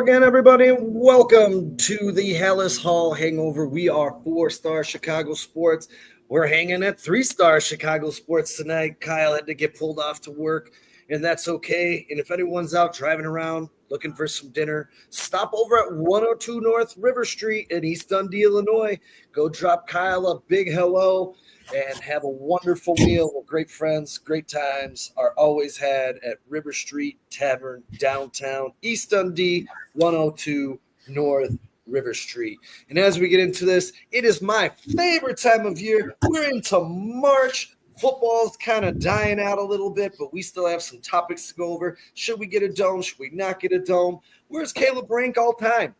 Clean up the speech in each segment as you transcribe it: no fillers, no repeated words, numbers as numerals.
again, everybody. Welcome to the Halas Hall Hangover. We are 4-star Chicago sports. We're hanging at 3-star Chicago sports tonight. Kyle had to get pulled off to work, and that's okay. And if anyone's out driving around looking for some dinner, stop over at 102 North River Street in East Dundee, Illinois. Go drop Kyle a big hello and have a wonderful meal with great friends. Great times are always had at River Street Tavern, downtown East Dundee, 102 North River Street. And as we get into this, it is my favorite time of year. We're into March. Football's kind of dying out a little bit, but we still have some topics to go over. Should we get a dome? Should we not get a dome? Where's Caleb rank all time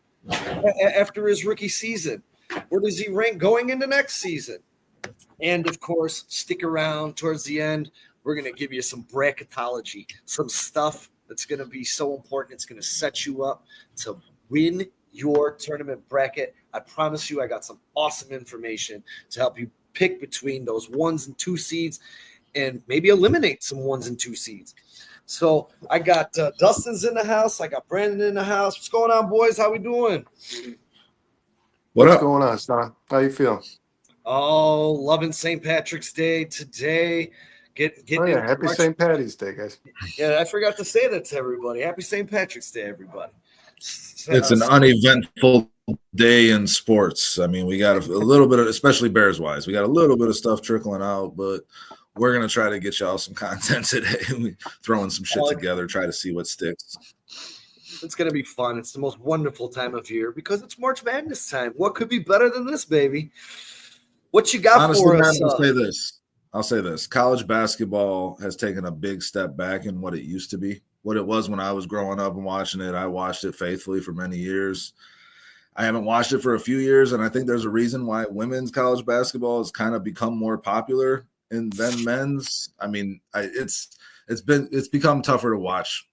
after his rookie season? Where does he rank going into next season? And, of course, stick around towards the end. We're going to give you some bracketology, some stuff that's going to be so important. It's going to set you up to win your tournament bracket. I promise you I got some awesome information to help you pick between those 1s and 2 seeds and maybe eliminate some 1s and 2 seeds. So I got Dustin's in the house. I got Brandon in the house. What's going on, boys? How we doing? What's going on, Stan? How you feeling? Oh, loving St. Patrick's Day today. Happy St. Patty's Day, guys. Yeah, I forgot to say that to everybody. Happy St. Patrick's Day, everybody. It's an uneventful day in sports. I mean, we got a little bit of, especially Bears-wise, we got a little bit of stuff trickling out, but we're going to try to get y'all some content today. We throwing some shit together, try to see what sticks. It's going to be fun. It's the most wonderful time of year because it's March Madness time. What could be better than this, baby? What you got Honestly, for man, us? I'll say this. College basketball has taken a big step back in what it used to be. What it was when I was growing up and watching it. I watched it faithfully for many years. I haven't watched it for a few years, and I think there's a reason why women's college basketball has kind of become more popular than men's. I mean, it's become tougher to watch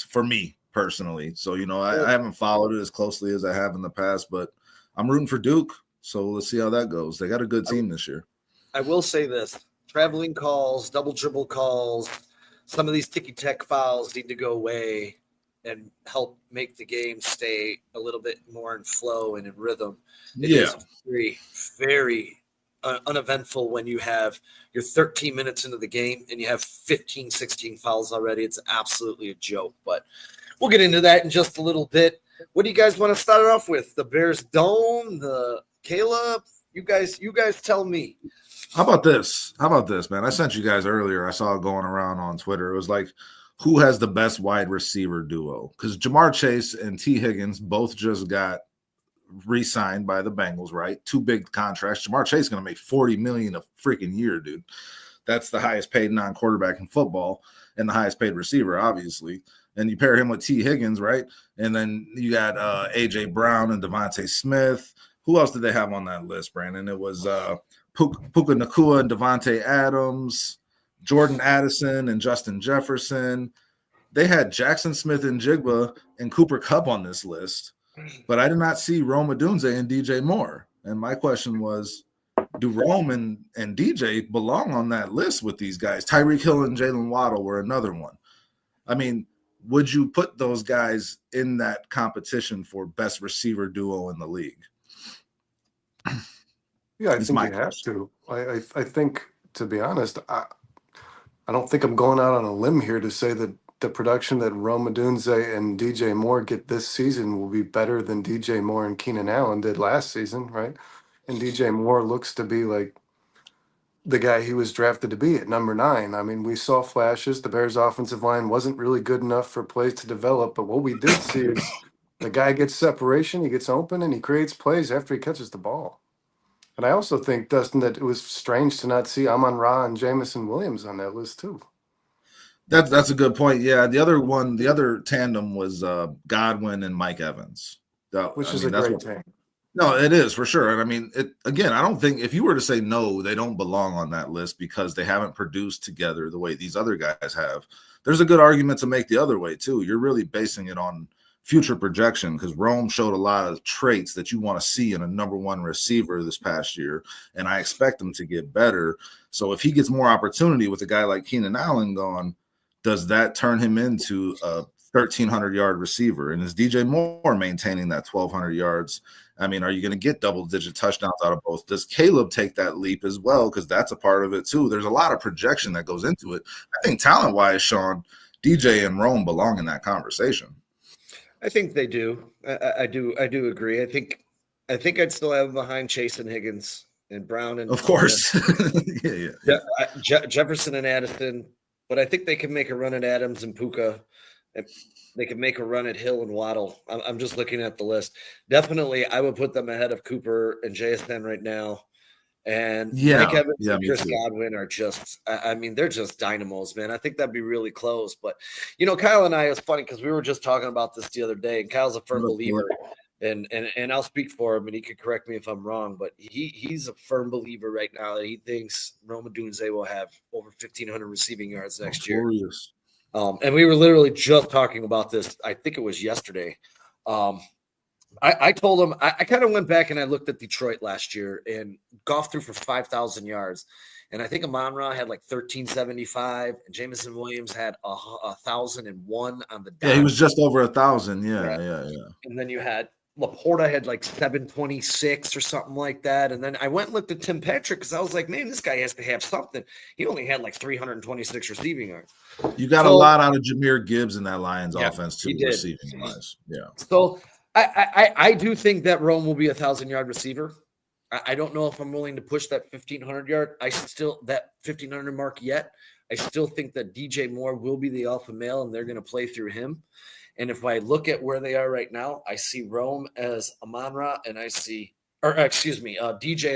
for me personally. So, I haven't followed it as closely as I have in the past, but I'm rooting for Duke. So let's see how that goes. They got a good team this year. I will say this. Traveling calls, double dribble calls, some of these ticky-tack fouls need to go away and help make the game stay a little bit more in flow and in rhythm. It is very, very uneventful when you have you're 13 minutes into the game and you have 15, 16 fouls already. It's absolutely a joke, but we'll get into that in just a little bit. What do you guys want to start off with? The Bears dome, the Caleb? You guys tell me. How about this, man? I sent you guys earlier. I saw it going around on Twitter. It was like, who has the best wide receiver duo? Because Jamar Chase and T. Higgins both just got re-signed by the Bengals, right? 2 big contracts. Jamar Chase is going to make $40 million a freaking year, dude. That's the highest paid non-quarterback in football and the highest paid receiver, obviously. And you pair him with T. Higgins, right? And then you got A.J. Brown and Devontae Smith. Who else did they have on that list, Brandon? It was Puka Nacua and Devontae Adams, Jordan Addison and Justin Jefferson. They had Jackson Smith and Jigba and Cooper Kupp on this list, but I did not see Rome Odunze and DJ Moore. And my question was, do Rome and DJ belong on that list with these guys? Tyreek Hill and Jalen Waddle were another one. I mean, would you put those guys in that competition for best receiver duo in the league? Yeah, I think you have to. I think, to be honest, I don't think I'm going out on a limb here to say that the production that Rome Odunze and DJ Moore get this season will be better than DJ Moore and Keenan Allen did last season, right? And DJ Moore looks to be like the guy he was drafted to be at number 9. I mean, we saw flashes. The Bears' offensive line wasn't really good enough for plays to develop, but what we did see is the guy gets separation, he gets open, and he creates plays after he catches the ball. And I also think, Dustin, that it was strange to not see Amon-Ra and Jamison Williams on that list too. That's a good point. Yeah, the other tandem was Godwin and Mike Evans. Which is a great tandem. No, it is for sure. And I mean, again, I don't think if you were to say no, they don't belong on that list because they haven't produced together the way these other guys have. There's a good argument to make the other way too. You're really basing it on future projection because Rome showed a lot of traits that you want to see in a number 1 receiver this past year, and I expect him to get better. So if he gets more opportunity with a guy like Keenan Allen gone, does that turn him into a 1,300-yard receiver. And is DJ Moore maintaining that 1,200 yards? I mean, are you going to get double-digit touchdowns out of both? Does Caleb take that leap as well? Because that's a part of it too. There's a lot of projection that goes into it. I think talent-wise, Sean, DJ and Rome belong in that conversation. I think they do. I do agree. I think I'd still have them behind Chase and Higgins and Brown and of course, Jefferson and Addison. But I think they can make a run at Adams and Puka. They can make a run at Hill and Waddle. I'm just looking at the list. Definitely, I would put them ahead of Cooper and JSN right now. And Mike Evans and Chris Godwin are just, I mean, they're just dynamos, man. I think that'd be really close. But, Kyle and I, it's funny because we were just talking about this the other day, and Kyle's a firm believer. And I'll speak for him, and he could correct me if I'm wrong, but he's a firm believer right now that he thinks Rome Odunze will have over 1,500 receiving yards next year. And we were literally just talking about this. I think it was yesterday. I told him I kind of went back and I looked at Detroit last year, and Goff threw for 5,000 yards. And I think Amon-Ra had like 1,375, and Jameson Williams had 1,001 on the dot. Yeah, he was just over 1,000. Yeah. And then you had Laporta had like 726 or something like that. And then I went and looked at Tim Patrick because I was like, man, this guy has to have something. He only had like 326 receiving yards. You got a lot out of Jahmyr Gibbs in that Lions offense too, receiving wise. Yeah. So I do think that Rome will be 1,000-yard receiver. I don't know if I'm willing to push that 1,500 yard. That 1,500 mark yet. I still think that DJ Moore will be the alpha male, and they're going to play through him. And if I look at where they are right now, I see Rome as Amon-Ra, and DJ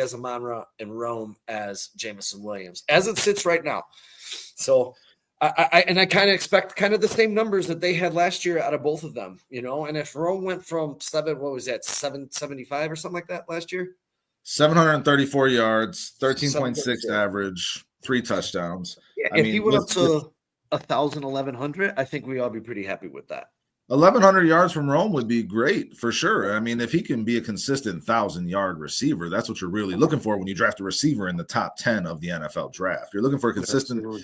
as Amon-Ra and Rome as Jameson Williams, as it sits right now. So I kind of expect kind of the same numbers that they had last year out of both of them, And if Rome went from 775 or something like that last year? 734 yards, 13.6 average, 3 touchdowns. Yeah, if he went up to 1,000, 1,100, I think we all be pretty happy with that. 1,100 yards from Rome would be great for sure. I mean, if he can be a consistent 1,000-yard receiver, that's what you're really looking for when you draft a receiver in the top 10 of the NFL draft. You're looking for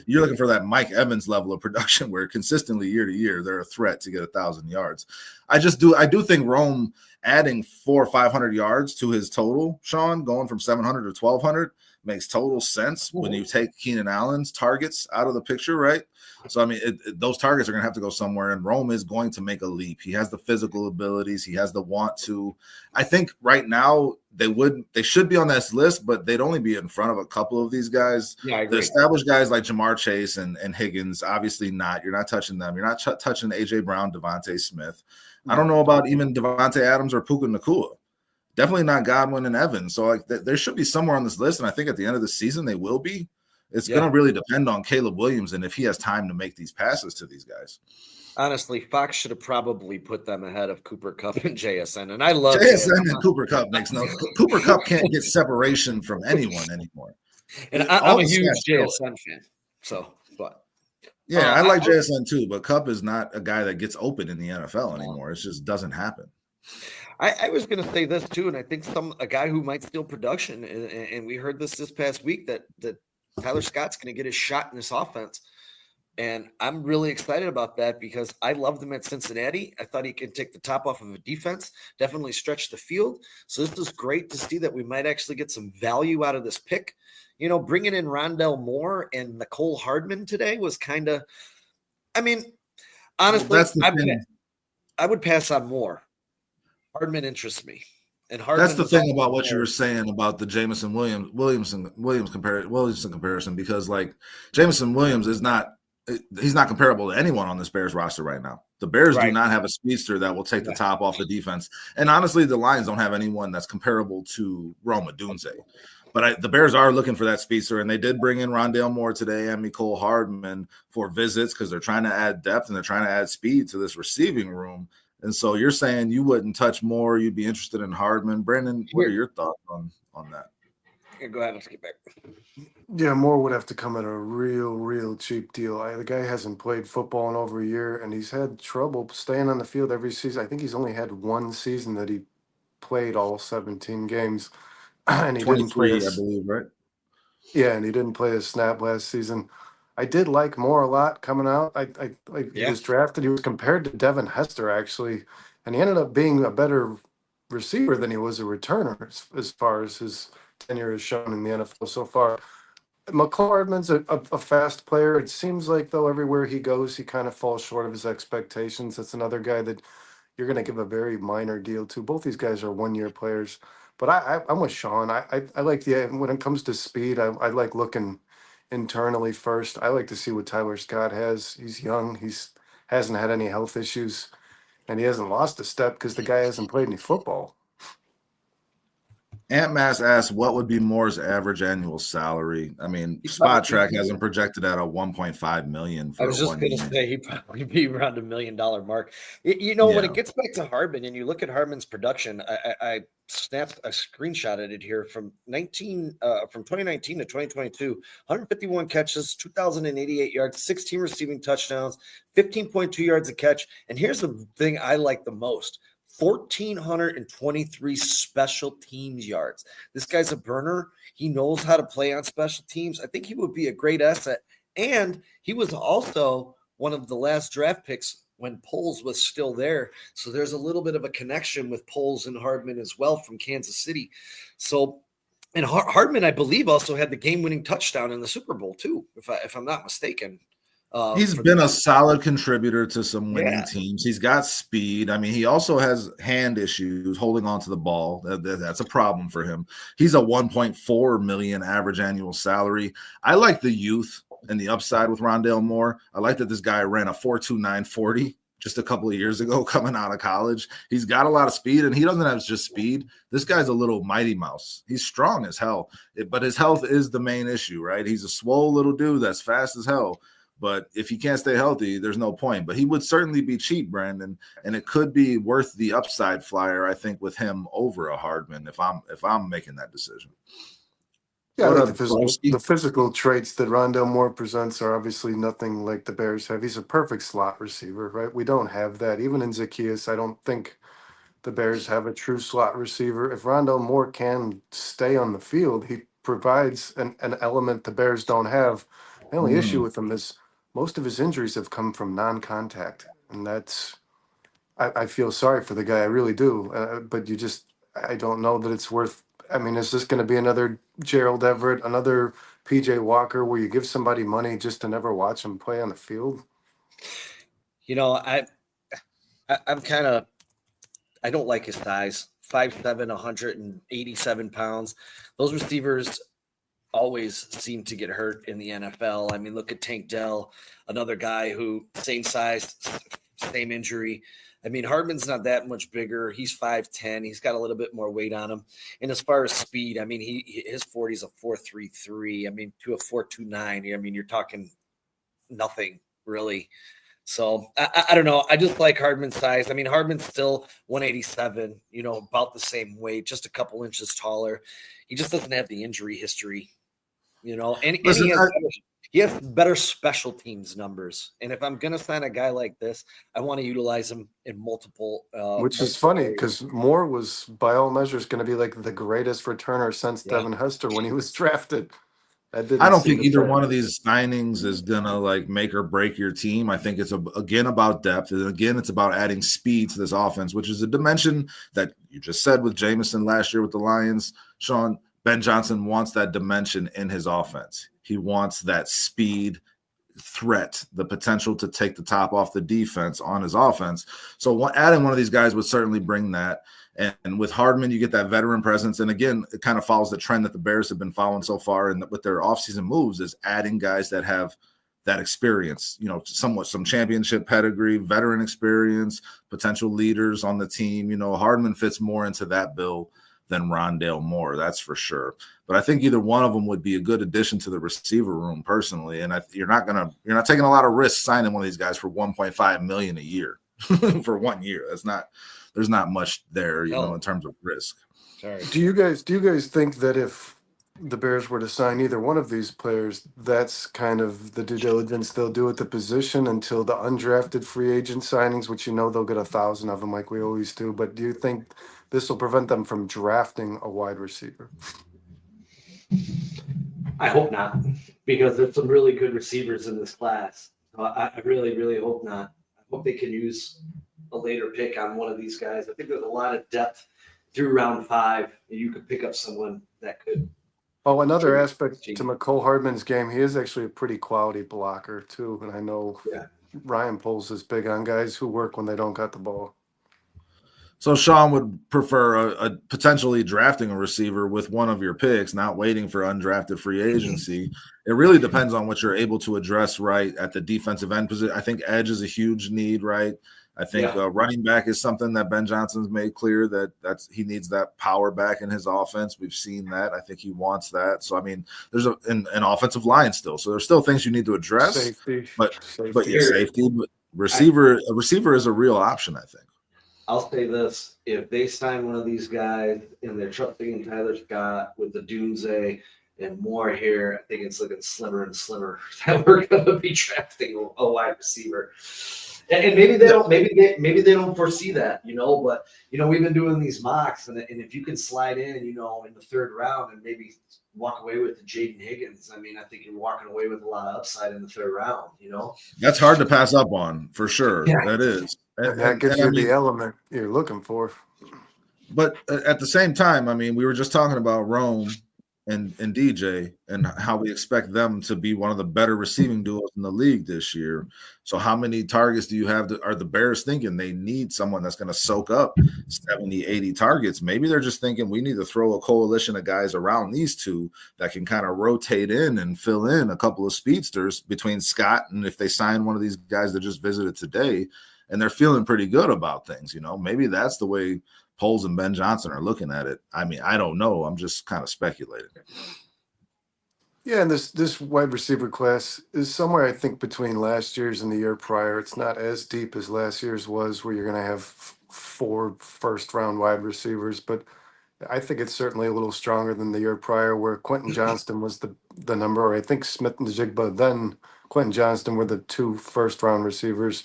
you're looking for that Mike Evans level of production where consistently year to year they're a threat to get 1,000 yards. I do think Rome adding 400 or 500 yards to his total, Sean, going from 700 to 1,200 makes total sense when you take Keenan Allen's targets out of the picture, right? So, I mean, those targets are going to have to go somewhere, and Rome is going to make a leap. He has the physical abilities. He has the want to. I think right now they should be on this list, but they'd only be in front of a couple of these guys. Yeah, I agree. The established guys like Jamar Chase and Higgins, obviously not. You're not touching them. You're not touching A.J. Brown, Devontae Smith. I don't know about even Devontae Adams or Puka Nacua. Definitely not Godwin and Evans. So there should be somewhere on this list, and I think at the end of the season they will be. It's going to really depend on Caleb Williams and if he has time to make these passes to these guys. Honestly, Fox should have probably put them ahead of Cooper Kupp and JSN. And I love JSN and Cooper Kupp Cooper Kupp can't get separation from anyone anymore. And I'm a huge JSN fan. I like JSN too, but Kupp is not a guy that gets open in the NFL anymore. It just doesn't happen. I was going to say this too, and I think a guy who might steal production, and we heard this past week that Tyler Scott's going to get his shot in this offense. And I'm really excited about that because I loved him at Cincinnati. I thought he could take the top off of a defense, definitely stretch the field. So this is great to see that we might actually get some value out of this pick. Bringing in Rondell Moore and Nicole Hardman today was kind of, I mean, honestly, I would pass on Moore. Hardman interests me. And Hardman that's the thing about what you were saying about the Jameson Williams comparison, because like Jameson Williams he's not comparable to anyone on this Bears roster right now. The Bears do not have a speedster that will take the top off the defense. And honestly, the Lions don't have anyone that's comparable to Rome Odunze. But the Bears are looking for that speedster, and they did bring in Rondale Moore today and Nicole Hardman for visits because they're trying to add depth and they're trying to add speed to this receiving room. And so you're saying you wouldn't touch Moore, you'd be interested in Hardman. Brandon, what are your thoughts on that? Yeah, go ahead. Let's get back. Yeah, Moore would have to come at a real cheap deal. The guy hasn't played football in over a year, and he's had trouble staying on the field every season. I think he's only had one season that he played all 17 games, and he didn't play. I believe, right? Yeah, and he didn't play a snap last season. I did like Moore a lot coming out. He Yeah. was drafted. He was compared to Devin Hester actually, and he ended up being a better receiver than he was a returner as far as his tenure has shown in the NFL so far. McLaurin's a fast player. It seems like though everywhere he goes, he kind of falls short of his expectations. That's another guy that you're going to give a very minor deal to. Both these guys are 1 year players, but I'm with Sean. I like when it comes to speed. I like looking internally first. I like to see what Tyler Scott has. He's young. Hasn't had any health issues, and he hasn't lost a step because the guy hasn't played any football. Ant Mass asked, "What would be Moore's average annual salary?" I mean, Spot Track has him projected at a 1.5 million. I was just going to say he'd probably be around $1 million mark. When it gets back to Hardman and you look at Hardman's production, I snapped a screenshot at it here from 2019 to 2022, 151 catches, 2,088 yards, 16 receiving touchdowns, 15.2 yards a catch. And here's the thing I like the most. 1,423 special teams yards. This guy's a burner. He knows how to play on special teams. I think he would be a great asset. And he was also one of the last draft picks when Poles was still there. So there's a little bit of a connection with Poles and Hardman as well from Kansas City. So, and Hardman, I believe, also had the game-winning touchdown in the Super Bowl too, if I'm not mistaken. He's been a solid contributor to some winning teams. He's got speed. I mean, he also has hand issues holding on to the ball. That's a problem for him. He's a 1.4 million average annual salary. I like the youth and the upside with Rondale Moore. I like that this guy ran a 4.29 40 just a couple of years ago coming out of college. He's got a lot of speed, and he doesn't have just speed. This guy's a little mighty mouse. He's strong as hell, but his health is the main issue, right? He's a swole little dude that's fast as hell. But if he can't stay healthy, there's no point. But he would certainly be cheap, Brandon, and it could be worth the upside flyer, I think, with him over a Hardman if I'm making that decision. Yeah, I think the physical traits that Rondale Moore presents are obviously nothing like the Bears have. He's a perfect slot receiver, right? We don't have that. Even in Zacchaeus, I don't think the Bears have a true slot receiver. If Rondale Moore can stay on the field, he provides an element the Bears don't have. The only issue with him is most of his injuries have come from non-contact, and that's I feel sorry for the guy. I really do. But I don't know that it's worth. I mean, is this going to be another Gerald Everett, another PJ Walker, where you give somebody money just to never watch him play on the field? I'm kind of. I don't like his size. 5'7", 187 pounds. Those receivers always seem to get hurt in the NFL. I mean, look at Tank Dell, another guy who same size, same injury. I mean, Hardman's not that much bigger. He's 5'10". He's got a little bit more weight on him. And as far as speed, I mean, his 40 is a 4.33. I mean, to a 4.29. I mean, you're talking nothing really. So I don't know. I just like Hardman's size. I mean, Hardman's still 187, about the same weight, just a couple inches taller. He just doesn't have the injury history. And he has better special teams numbers. And if I'm going to sign a guy like this, I want to utilize him in multiple. Which is funny because Moore was, by all measures, going to be like the greatest returner since Devin Hester when he was drafted. I don't think either one of these signings is going to make or break your team. I think it's again about depth. And again, it's about adding speed to this offense, which is a dimension that you just said with Jameson last year with the Lions. Sean, Ben Johnson wants that dimension in his offense. He wants that speed threat, the potential to take the top off the defense on his offense. So adding one of these guys would certainly bring that. And with Hardman, you get that veteran presence. And again, it kind of follows the trend that the Bears have been following so far and with their offseason moves is adding guys that have that experience, some championship pedigree, veteran experience, potential leaders on the team. Hardman fits more into that bill than Rondale Moore, that's for sure. But I think either one of them would be a good addition to the receiver room personally. And you're not taking a lot of risks signing one of these guys for $1.5 million a year for 1 year. There's not much there, in terms of risk. Sorry. Do you guys think that if the Bears were to sign either one of these players, that's kind of the due diligence they'll do at the position until the undrafted free agent signings, which they'll get 1,000 of them like we always do. But do you think this will prevent them from drafting a wide receiver? I hope not. because there's some really good receivers in this class. I really, really hope not. I hope they can use a later pick on one of these guys. I think there's a lot of depth through round 5. You could pick up someone that could. Oh, another aspect to McCole Hardman's game, he is actually a pretty quality blocker too. And I know Ryan Poles is big on guys who work when they don't got the ball. So Sean would prefer a potentially drafting a receiver with one of your picks, not waiting for undrafted free agency. It really depends on what you're able to address right at the defensive end position. I think edge is a huge need, right? I think running back is something that Ben Johnson's made clear that he needs that power back in his offense. We've seen that. I think he wants that. So I mean, there's an offensive line still. So there's still things you need to address. Safety. But safety. But a receiver is a real option, I think. I'll say this: if they sign one of these guys and they're trusting in Tyler Scott with the Dunze and more here, I think it's looking slimmer and slimmer that we're going to be drafting a wide receiver. And maybe they don't. Maybe they don't foresee that, But we've been doing these mocks, and if you can slide in, in the 3rd round, and maybe walk away with Jaden Higgins, I mean, I think you're walking away with a lot of upside in the 3rd round. That's hard to pass up on for sure. Yeah. That is, and that gives you the element you're looking for. But at the same time, I mean, we were just talking about Rome and DJ and how we expect them to be one of the better receiving duos in the league this year. So how many targets do you have? Are the Bears thinking they need someone that's going to soak up 70, 80 targets? Maybe they're just thinking we need to throw a coalition of guys around these two that can kind of rotate in and fill in a couple of speedsters between Scott and if they sign one of these guys that just visited today and they're feeling pretty good about things, maybe that's the way Poles and Ben Johnson are looking at it. I mean, I don't know. I'm just kind of speculating. Yeah, and this wide receiver class is somewhere, I think, between last year's and the year prior. It's not as deep as last year's was, where you're going to have 4 first-round wide receivers, but I think it's certainly a little stronger than the year prior, where Quentin Johnston was the number, or I think Smith and Jigba, then Quentin Johnston were the 2 first-round receivers.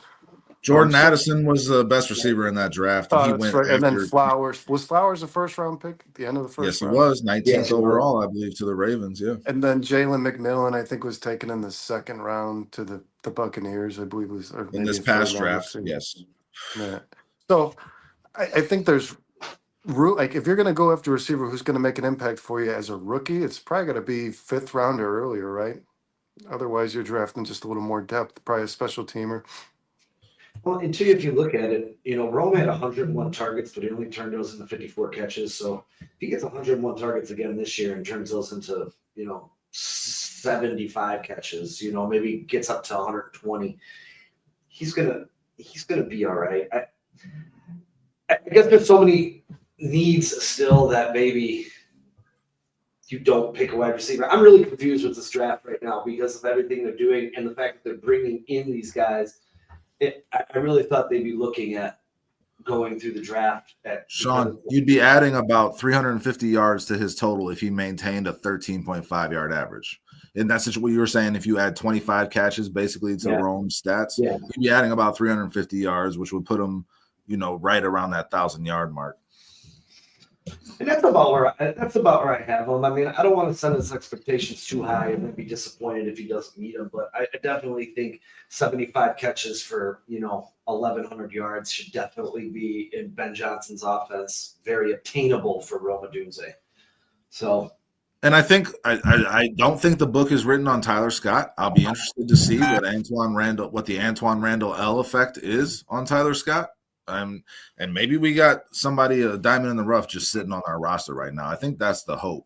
Jordan Addison was the best receiver in that draft. And he went right. And then Flowers. Was Flowers a first-round pick at the end of the first round? Yes, he was. 19th overall, I believe, to the Ravens, yeah. And then Jalen McMillan, I think, was taken in the 2nd round to the Buccaneers, I believe. In this past draft, yes. Yeah. So I think there's like, if you're going to go after a receiver who's going to make an impact for you as a rookie, it's probably going to be 5th round or earlier, right? Otherwise, you're drafting just a little more depth, probably a special teamer. Well, and too, if you look at it, Rome had 101 targets, but he only turned those into 54 catches. So if he gets 101 targets again this year and turns those into, 75 catches, maybe gets up to 120, he's gonna be all right. I guess there's so many needs still that maybe you don't pick a wide receiver. I'm really confused with this draft right now because of everything they're doing and the fact that they're bringing in these guys. I really thought they'd be looking at going through the draft. Sean, you'd be adding about 350 yards to his total if he maintained a 13.5 yard average. And that's what you were saying. If you add 25 catches basically to Rome's stats, you'd be adding about 350 yards, which would put him, right around that 1,000-yard mark. And that's about where I have him. I mean, I don't want to set his expectations too high and then be disappointed if he doesn't meet them. But I definitely think 75 catches for 1,100 yards should definitely be in Ben Johnson's offense, very obtainable for Rome Odunze. So, and I think I don't think the book is written on Tyler Scott. I'll be interested to see what the Antoine Randall L effect is on Tyler Scott. And maybe we got somebody, a diamond in the rough, just sitting on our roster right now. I think that's the hope.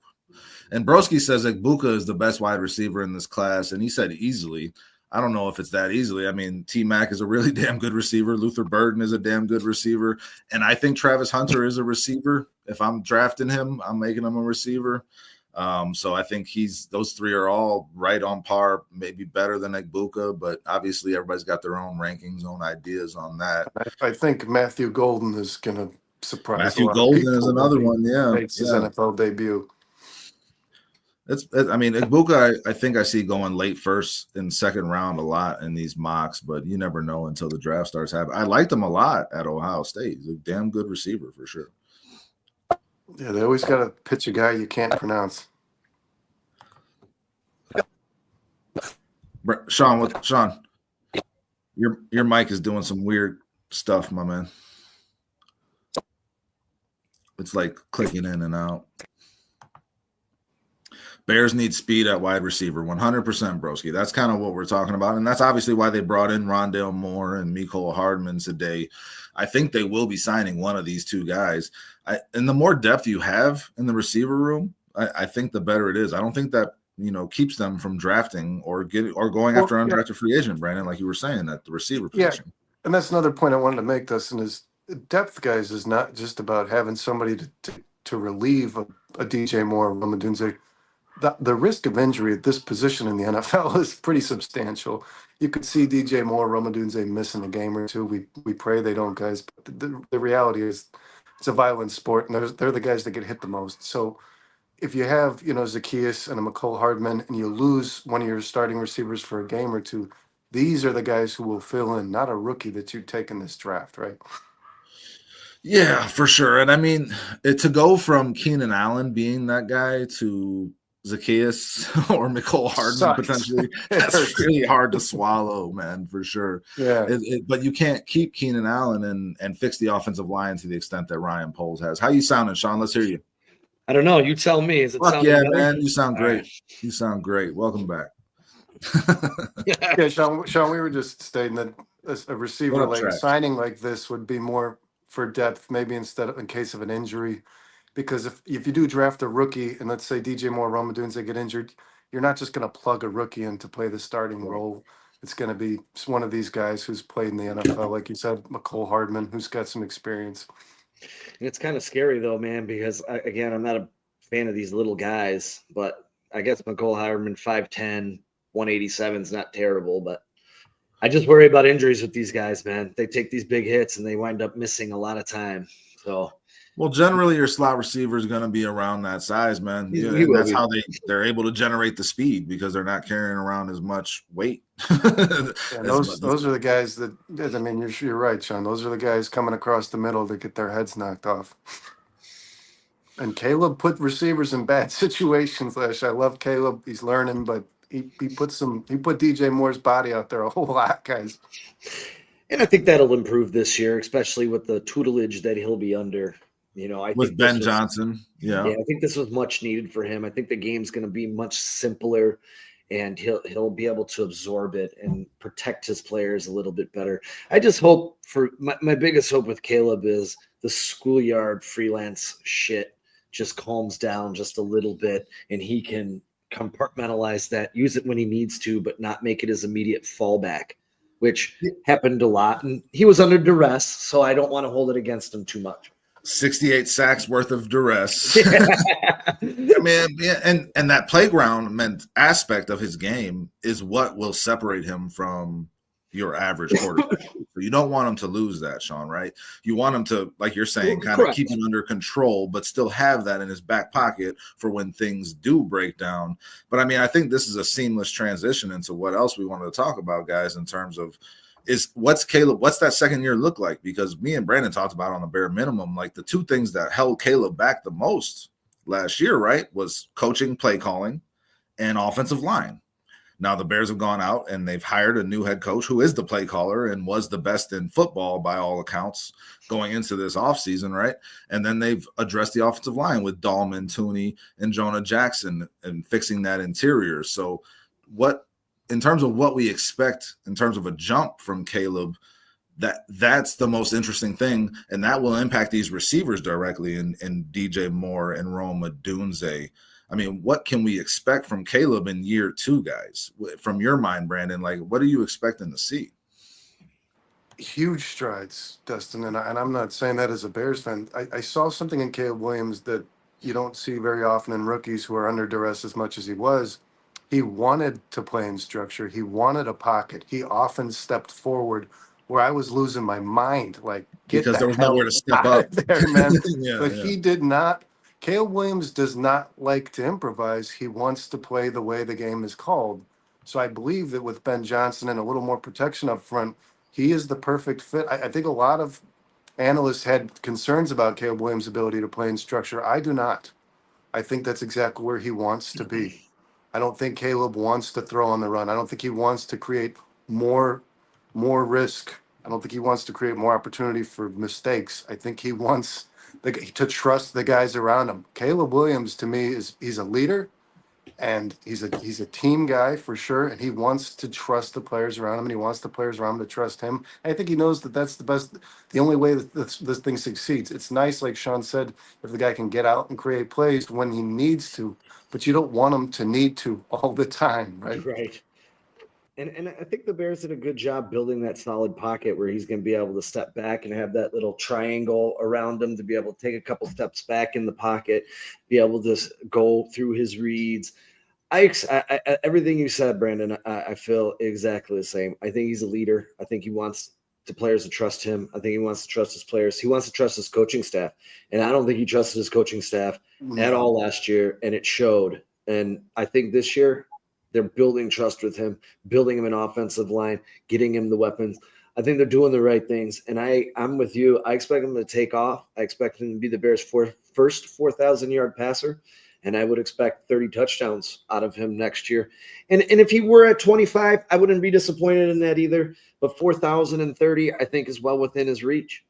And Broski says Egbuka is the best wide receiver in this class, and he said easily. I don't know if it's that easily. I mean, T-Mac is a really damn good receiver. Luther Burden is a damn good receiver. And I think Travis Hunter is a receiver. If I'm drafting him, I'm making him a receiver. So I think those 3 are all right on par, maybe better than Egbuka, but obviously everybody's got their own rankings, own ideas on that. I think Matthew Golden is going to surprise. Matthew Golden is another one, Makes his NFL debut. Egbuka, I think I see going late 1st and 2nd round a lot in these mocks, but you never know until the draft starts happening. I liked him a lot at Ohio State. He's a damn good receiver for sure. Yeah, they always got to pitch a guy you can't pronounce. Sean, your mic is doing some weird stuff, my man. It's like clicking in and out. Bears need speed at wide receiver, 100%, broski. That's kind of what we're talking about, and that's obviously why they brought in Rondale Moore and Mecole Hardman today. I think they will be signing one of these two guys. And the more depth you have in the receiver room, I think the better it is. I don't think that keeps them from drafting or going after undrafted free agent, Brandon, like you were saying, at the receiver position. And that's another point I wanted to make, Dustin, is depth, guys, is not just about having somebody to relieve a DJ Moore or Ramadunze. The risk of injury at this position in the NFL is pretty substantial. You could see DJ Moore, Ramadunze missing a game or two. We pray they don't, guys. But the reality is it's a violent sport, and they're the guys that get hit the most. So if you have, Zacchaeus and a Mecole Hardman, and you lose one of your starting receivers for a game or two, these are the guys who will fill in, not a rookie that you take in this draft, right? Yeah, for sure. And I mean, to go from Keenan Allen being that guy to Zacchaeus or Mecole Hardman potentially, that's really hard to swallow, man, for sure. Yeah. But you can't keep Keenan Allen and fix the offensive line to the extent that Ryan Poles has. How you sounding, Sean? Let's hear you. I don't know. You tell me. Is it sounding better? Man, you sound great. Right. You sound great. Welcome back. Yeah, Sean, we were just stating that a receiver signing like this would be more for depth, maybe in case of an injury. Because if you do draft a rookie and let's say DJ Moore, Ramadunze get injured, you're not just going to plug a rookie in to play the starting role. It's going to be one of these guys who's played in the NFL, like you said, Mecole Hardman, who's got some experience. And it's kind of scary, though, man, because, I'm not a fan of these little guys, but I guess Mecole Hardman, 5'10", 187 is not terrible, but I just worry about injuries with these guys, man. They take these big hits, and they wind up missing a lot of time. So, well, generally, your slot receiver is going to be around that size, man. And that's how they're able to generate the speed because they're not carrying around as much weight. Those are the guys that, I mean, you're right, Sean. Those are the guys coming across the middle that get their heads knocked off. And Caleb put receivers in bad situations. I love Caleb. He's learning, but he put DJ Moore's body out there a whole lot, guys. And I think that'll improve this year, especially with the tutelage that he'll be under. I with think Ben Johnson. Yeah, I think this was much needed for him. I think the game's going to be much simpler, and he'll be able to absorb it and protect his players a little bit better. I just hope for my biggest hope with Caleb is the schoolyard freelance shit just calms down just a little bit, and he can compartmentalize that, use it when he needs to, but not make it his immediate fallback, which happened a lot. And he was under duress, so I don't want to hold it against him too much. 68 sacks worth of duress. I mean, and that playground aspect of his game is what will separate him from your average quarterback. So you don't want him to lose that, Sean, right? You want him to, like you're saying, kind of keep him under control, but still have that in his back pocket for when things do break down. But I mean, I think this is a seamless transition into what else we wanted to talk about, guys, in terms of what's that second year look like? Because me and Brandon talked about on the bare minimum, like the two things that held Caleb back the most last year, right, was coaching, play calling, and offensive line. Now the Bears have gone out and they've hired a new head coach who is the play caller and was the best in football by all accounts going into this offseason, right? And then they've addressed the offensive line with Dahlman, Tooney, and Jonah Jackson and fixing that interior. So in terms of what we expect in terms of a jump from Caleb, that's the most interesting thing, and that will impact these receivers directly in DJ Moore and Rome Odunze. I mean, what can we expect from Caleb in year two, guys? From your mind, Brandon, like what are you expecting to see? Huge strides, Dustin, and I'm not saying that as a Bears fan. I saw something in Caleb Williams that you don't see very often in rookies who are under duress as much as he was. He wanted to play in structure. He wanted a pocket. He often stepped forward where I was losing my mind. Like, because there was nowhere to step up there, man. He did not. Caleb Williams does not like to improvise. He wants to play the way the game is called. So I believe that with Ben Johnson and a little more protection up front, he is the perfect fit. I think a lot of analysts had concerns about Caleb Williams' ability to play in structure. I do not. I think that's exactly where he wants to be. I don't think Caleb wants to throw on the run. I don't think he wants to create more risk. I don't think he wants to create more opportunity for mistakes. I think he wants to trust the guys around him. Caleb Williams, to me, he's a leader, and he's a team guy for sure, and he wants to trust the players around him, and he wants the players around him to trust him. And I think he knows that that's the only way that this thing succeeds. It's nice, like Sean said, if the guy can get out and create plays when he needs to, but you don't want him to need to all the time, right? Right. And I think the Bears did a good job building that solid pocket where he's going to be able to step back and have that little triangle around him to be able to take a couple steps back in the pocket, be able to go through his reads. I everything you said, Brandon, I feel exactly the same. I think he's a leader. I think he wants the players to trust him. I think he wants to trust his players. He wants to trust his coaching staff. And I don't think he trusted his coaching staff at all last year, and it showed. And I think this year, they're building trust with him, building him an offensive line, getting him the weapons. I think they're doing the right things. And I'm with you. I expect him to take off. I expect him to be the Bears' first 4,000-yard passer. And I would expect 30 touchdowns out of him next year. And if he were at 25, I wouldn't be disappointed in that either. But 4,030, I think, is well within his reach.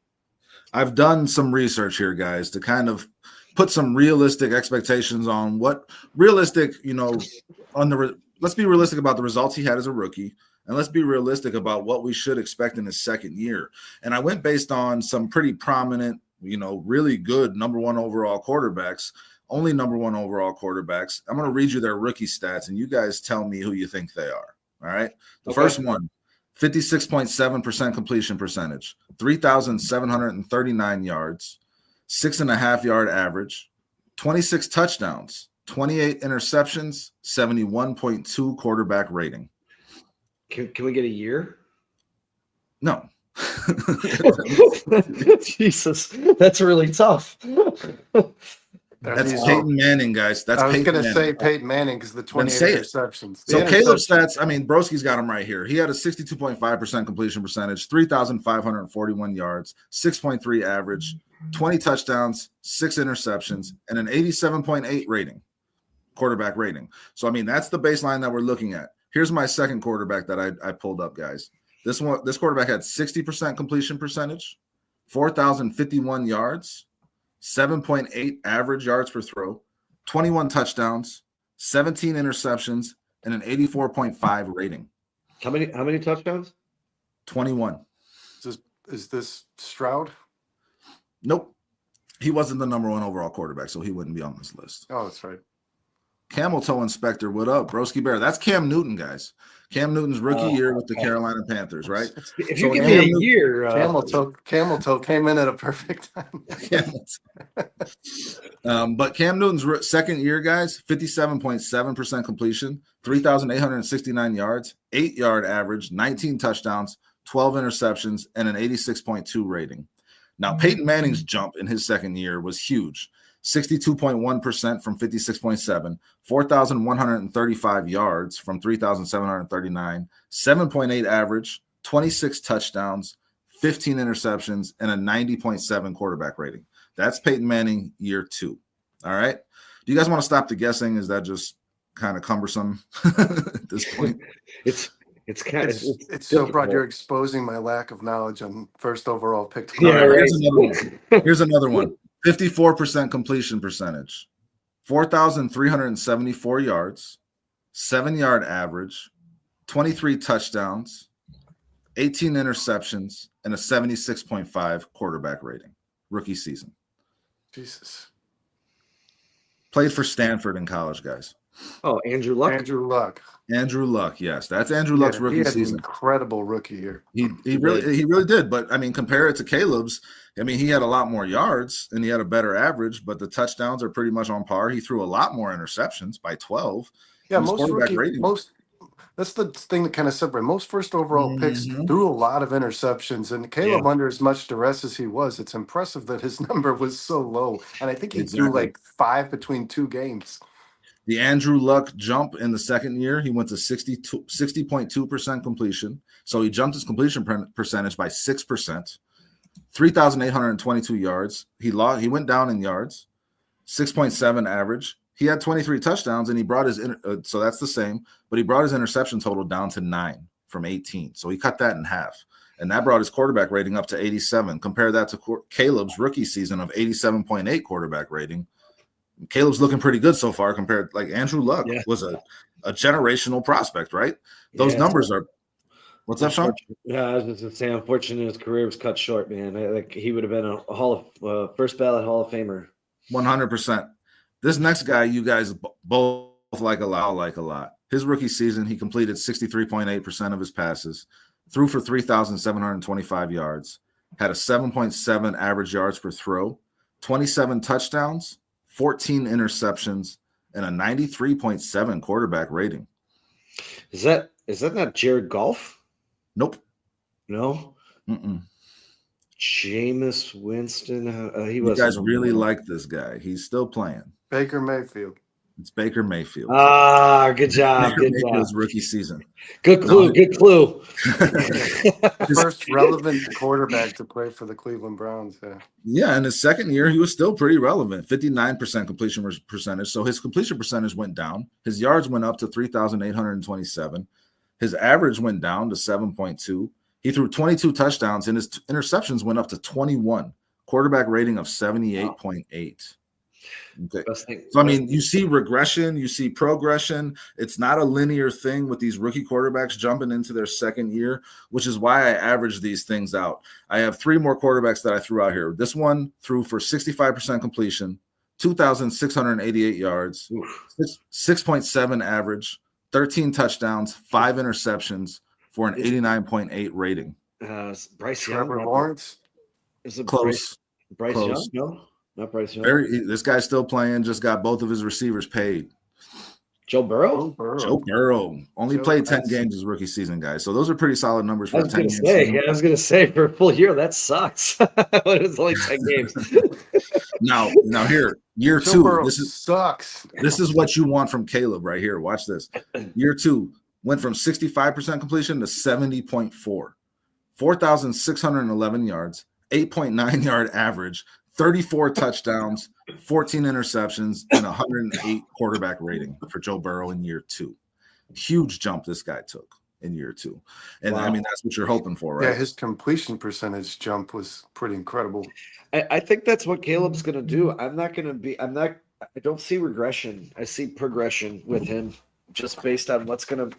I've done some research here, guys, to kind of put some realistic expectations on what realistic, let's be realistic about the results he had as a rookie, and let's be realistic about what we should expect in his second year. And I went based on some pretty prominent, really good number one overall quarterbacks, only number one overall quarterbacks. I'm going to read you their rookie stats, and you guys tell me who you think they are. All right. The first one, 56.7% completion percentage, 3,739 yards, 6.5-yard average, 26 touchdowns, 28 interceptions, 71.2 quarterback rating. Can we get a year? No. Jesus, that's really tough. That's Peyton Manning, guys. I was going to say Peyton Manning because the 28 interceptions. So Caleb's stats, Broski's got him right here. He had a 62.5% completion percentage, 3,541 yards, 6.3 average, 20 touchdowns, 6 interceptions, and an 87.8 rating, quarterback rating. So, that's the baseline that we're looking at. Here's my second quarterback that I pulled up, guys. This quarterback had 60% completion percentage, 4,051 yards, 7.8 average yards per throw, 21 touchdowns, 17 interceptions, and an 84.5 rating. How many touchdowns? 21. Is this Stroud? Nope. He wasn't the number one overall quarterback, so he wouldn't be on this list. Oh, that's right. Camel Toe Inspector, what up? Broski Bear. That's Cam Newton, guys. Cam Newton's rookie year with the Carolina Panthers, right? If you give me a year. Camel Toe came in at a perfect time. But Cam Newton's second year, guys, 57.7% completion, 3,869 yards, 8-yard average, 19 touchdowns, 12 interceptions, and an 86.2 rating. Now, Peyton Manning's jump in his second year was huge. 62.1% from 56.7, 4,135 yards from 3,739, 7.8 average, 26 touchdowns, 15 interceptions, and a 90.7 quarterback rating. That's Peyton Manning year 2. All right. Do you guys want to stop the guessing? Is that just kind of cumbersome at this point? It's so broad. You're exposing my lack of knowledge on first overall pick. Yeah, right. Here's another one. 54% completion percentage, 4,374 yards, 7-yard average, 23 touchdowns, 18 interceptions, and a 76.5 quarterback rating. Rookie season. Jesus. Played for Stanford in college, guys. Oh, Andrew Luck. Andrew Luck, yes, that's Andrew Luck's rookie season. Incredible rookie year. He really did. But compare it to Caleb's. He had a lot more yards and he had a better average, but the touchdowns are pretty much on par. He threw a lot more interceptions by 12. Yeah, that's the thing that kind of separates. Most first overall picks threw a lot of interceptions, and Caleb, under as much duress as he was, it's impressive that his number was so low. And I think he threw like 5 between 2 games. The Andrew Luck jump in the second year, he went to 60.2% completion. So he jumped his completion percentage by 6%. 3,822 yards. He went down in yards. 6.7 average. He had 23 touchdowns, and he brought his so that's the same, but he brought his interception total down to 9 from 18. So he cut that in half, and that brought his quarterback rating up to 87. Compare that to Caleb's rookie season of 87.8 quarterback rating. Caleb's looking pretty good so far compared, like Andrew Luck was a generational prospect, right? Those numbers are. What's that, Sean? Yeah, I was just gonna say, unfortunately, his career was cut short, man. Like he would have been a first ballot Hall of Famer. 100%. This next guy, you guys both like a lot. His rookie season, he completed 63.8% of his passes, threw for 3,725 yards, had a 7.7 average yards per throw, 27 touchdowns, 14 interceptions, and a 93.7 quarterback rating. Is that not Jared Goff? Nope. No. Jameis Winston. You guys really like this guy. He's still playing. Baker Mayfield. It's Baker Mayfield. Good job. Baker Mayfield's rookie season. Good clue. Good clue. First relevant quarterback to play for the Cleveland Browns. Yeah, in his second year, he was still pretty relevant. 59% completion percentage. So his completion percentage went down. His yards went up to 3,827. His average went down to 7.2. He threw 22 touchdowns, and his interceptions went up to 21. Quarterback rating of 78.8. Okay. So, I mean, you see regression, you see progression. It's not a linear thing with these rookie quarterbacks jumping into their second year, which is why I average these things out. I have 3 more quarterbacks that I threw out here. This one threw for 65% completion, 2,688 yards, 6.7 average, 13 touchdowns, 5 interceptions for an 89.8 rating. Bryce Young. Trevor Lawrence. Is it Close. Bryce Close. Young? No, not Bryce Young. This guy's still playing, just got both of his receivers paid. Joe Burrow? Joe Burrow. Only played 10 games his rookie season, guys. So those are pretty solid numbers for 10 games. I was going to say, for a full year, that sucks. It's only 10 games. Now here, year Joe 2. Burrow sucks. This is what you want from Caleb right here. Watch this. Year 2 went from 65% completion to 70.4. 4,611 yards, 8.9 yard average, 34 touchdowns, 14 interceptions, and 108 quarterback rating for Joe Burrow in year 2. Huge jump this guy took in year 2. And I mean, that's what you're hoping for, right? Yeah, his completion percentage jump was pretty incredible. I think that's what Caleb's going to do. I don't see regression. I see progression with him just based on what's going to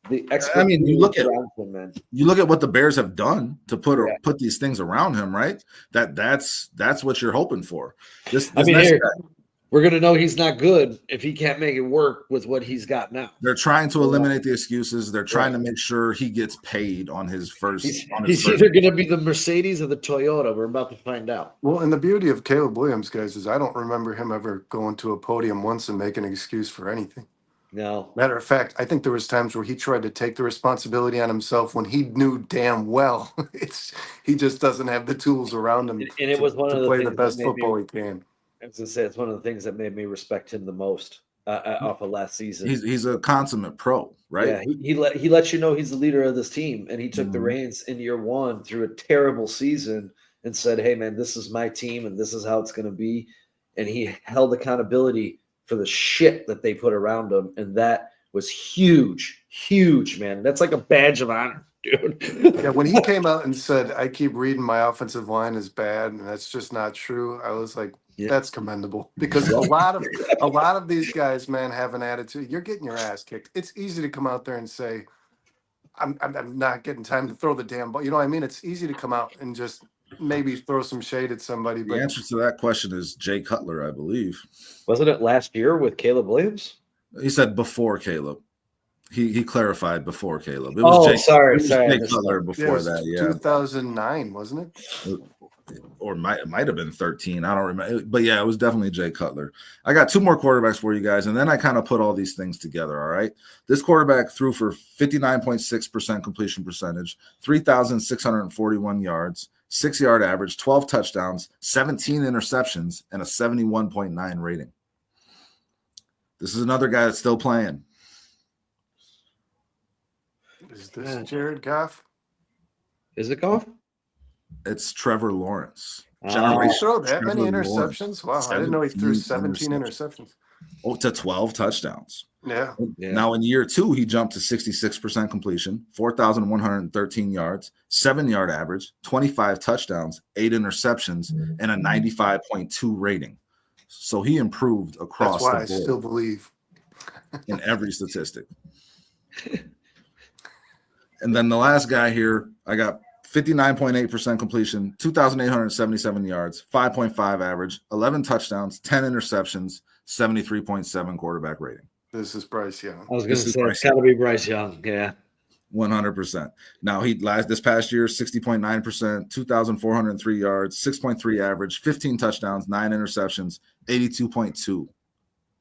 I mean, you look at what the Bears have done to put these things around him, right? That's what you're hoping for. We're going to know he's not good if he can't make it work with what he's got now. They're trying to eliminate the excuses. They're trying to make sure he gets paid on his first. He's either going to be the Mercedes or the Toyota. We're about to find out. Well, and the beauty of Caleb Williams, guys, is I don't remember him ever going to a podium once and making an excuse for anything. No. Matter of fact, I think there was times where he tried to take the responsibility on himself when he knew damn well he just doesn't have the tools around him and it was one of the play things the best football he can. I was going to say, it's one of the things that made me respect him the most off of last season. He's a consummate pro, right? Yeah, he lets you know he's the leader of this team, and he took the reins in year 1 through a terrible season and said, hey, man, this is my team, and this is how it's going to be. And he held accountability for the shit that they put around him, and that was huge, man. That's like a badge of honor, dude. Yeah, when he came out and said, I keep reading my offensive line is bad, and that's just not true, I was like, that's commendable, because a lot of these guys, man, have an attitude. You're getting your ass kicked. It's easy to come out there and say, I'm not getting time to throw the damn ball. You know what I mean? It's easy to come out and just maybe throw some shade at somebody. But the answer to that question is Jay Cutler, I believe. Wasn't it last year with Caleb Williams? He said before Caleb. He clarified before Caleb. It was sorry. Jay Cutler before that. Yeah, 2009, wasn't it? Or it might have been 13. I don't remember. But yeah, it was definitely Jay Cutler. I got 2 more quarterbacks for you guys, and then I kind of put all these things together, all right? This quarterback threw for 59.6% completion percentage, 3,641 yards, 6-yard average, 12 touchdowns, 17 interceptions, and a 71.9 rating. This is another guy that's still playing. Is this Jared Goff? Is it Goff? It's Trevor Lawrence. He throw that many interceptions? Wow, I didn't know he threw 17 interceptions. to 12 touchdowns. Yeah. Now in year 2, he jumped to 66% completion, 4,113 yards, 7-yard average, 25 touchdowns, 8 interceptions, and a 95.2 rating. So he improved across the board. That's why I still believe in every statistic. And then the last guy here, I got 59.8% completion, 2,877 yards, 5.5 average, 11 touchdowns, 10 interceptions, 73.7 quarterback rating. This is Bryce Young. I was going to say it's got to be Bryce Young. Yeah. 100%. Now this past year, 60.9%, 2,403 yards, 6.3 average, 15 touchdowns, 9 interceptions, 82.2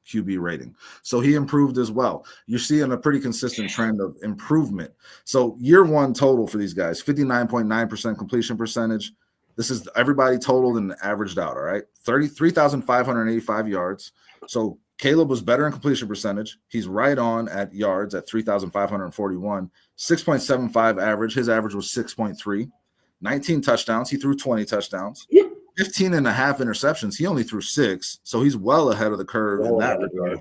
QB rating. So he improved as well. You're seeing a pretty consistent trend of improvement. So year 1 total for these guys, 59.9% completion percentage. This is everybody totaled and averaged out. All right. 3,585 yards. So Caleb was better in completion percentage. He's right on at yards at 3,541, 6.75 average. His average was 6.3, 19 touchdowns. He threw 20 touchdowns, 15 and a half interceptions. He only threw 6. So he's well ahead of the curve in that regard.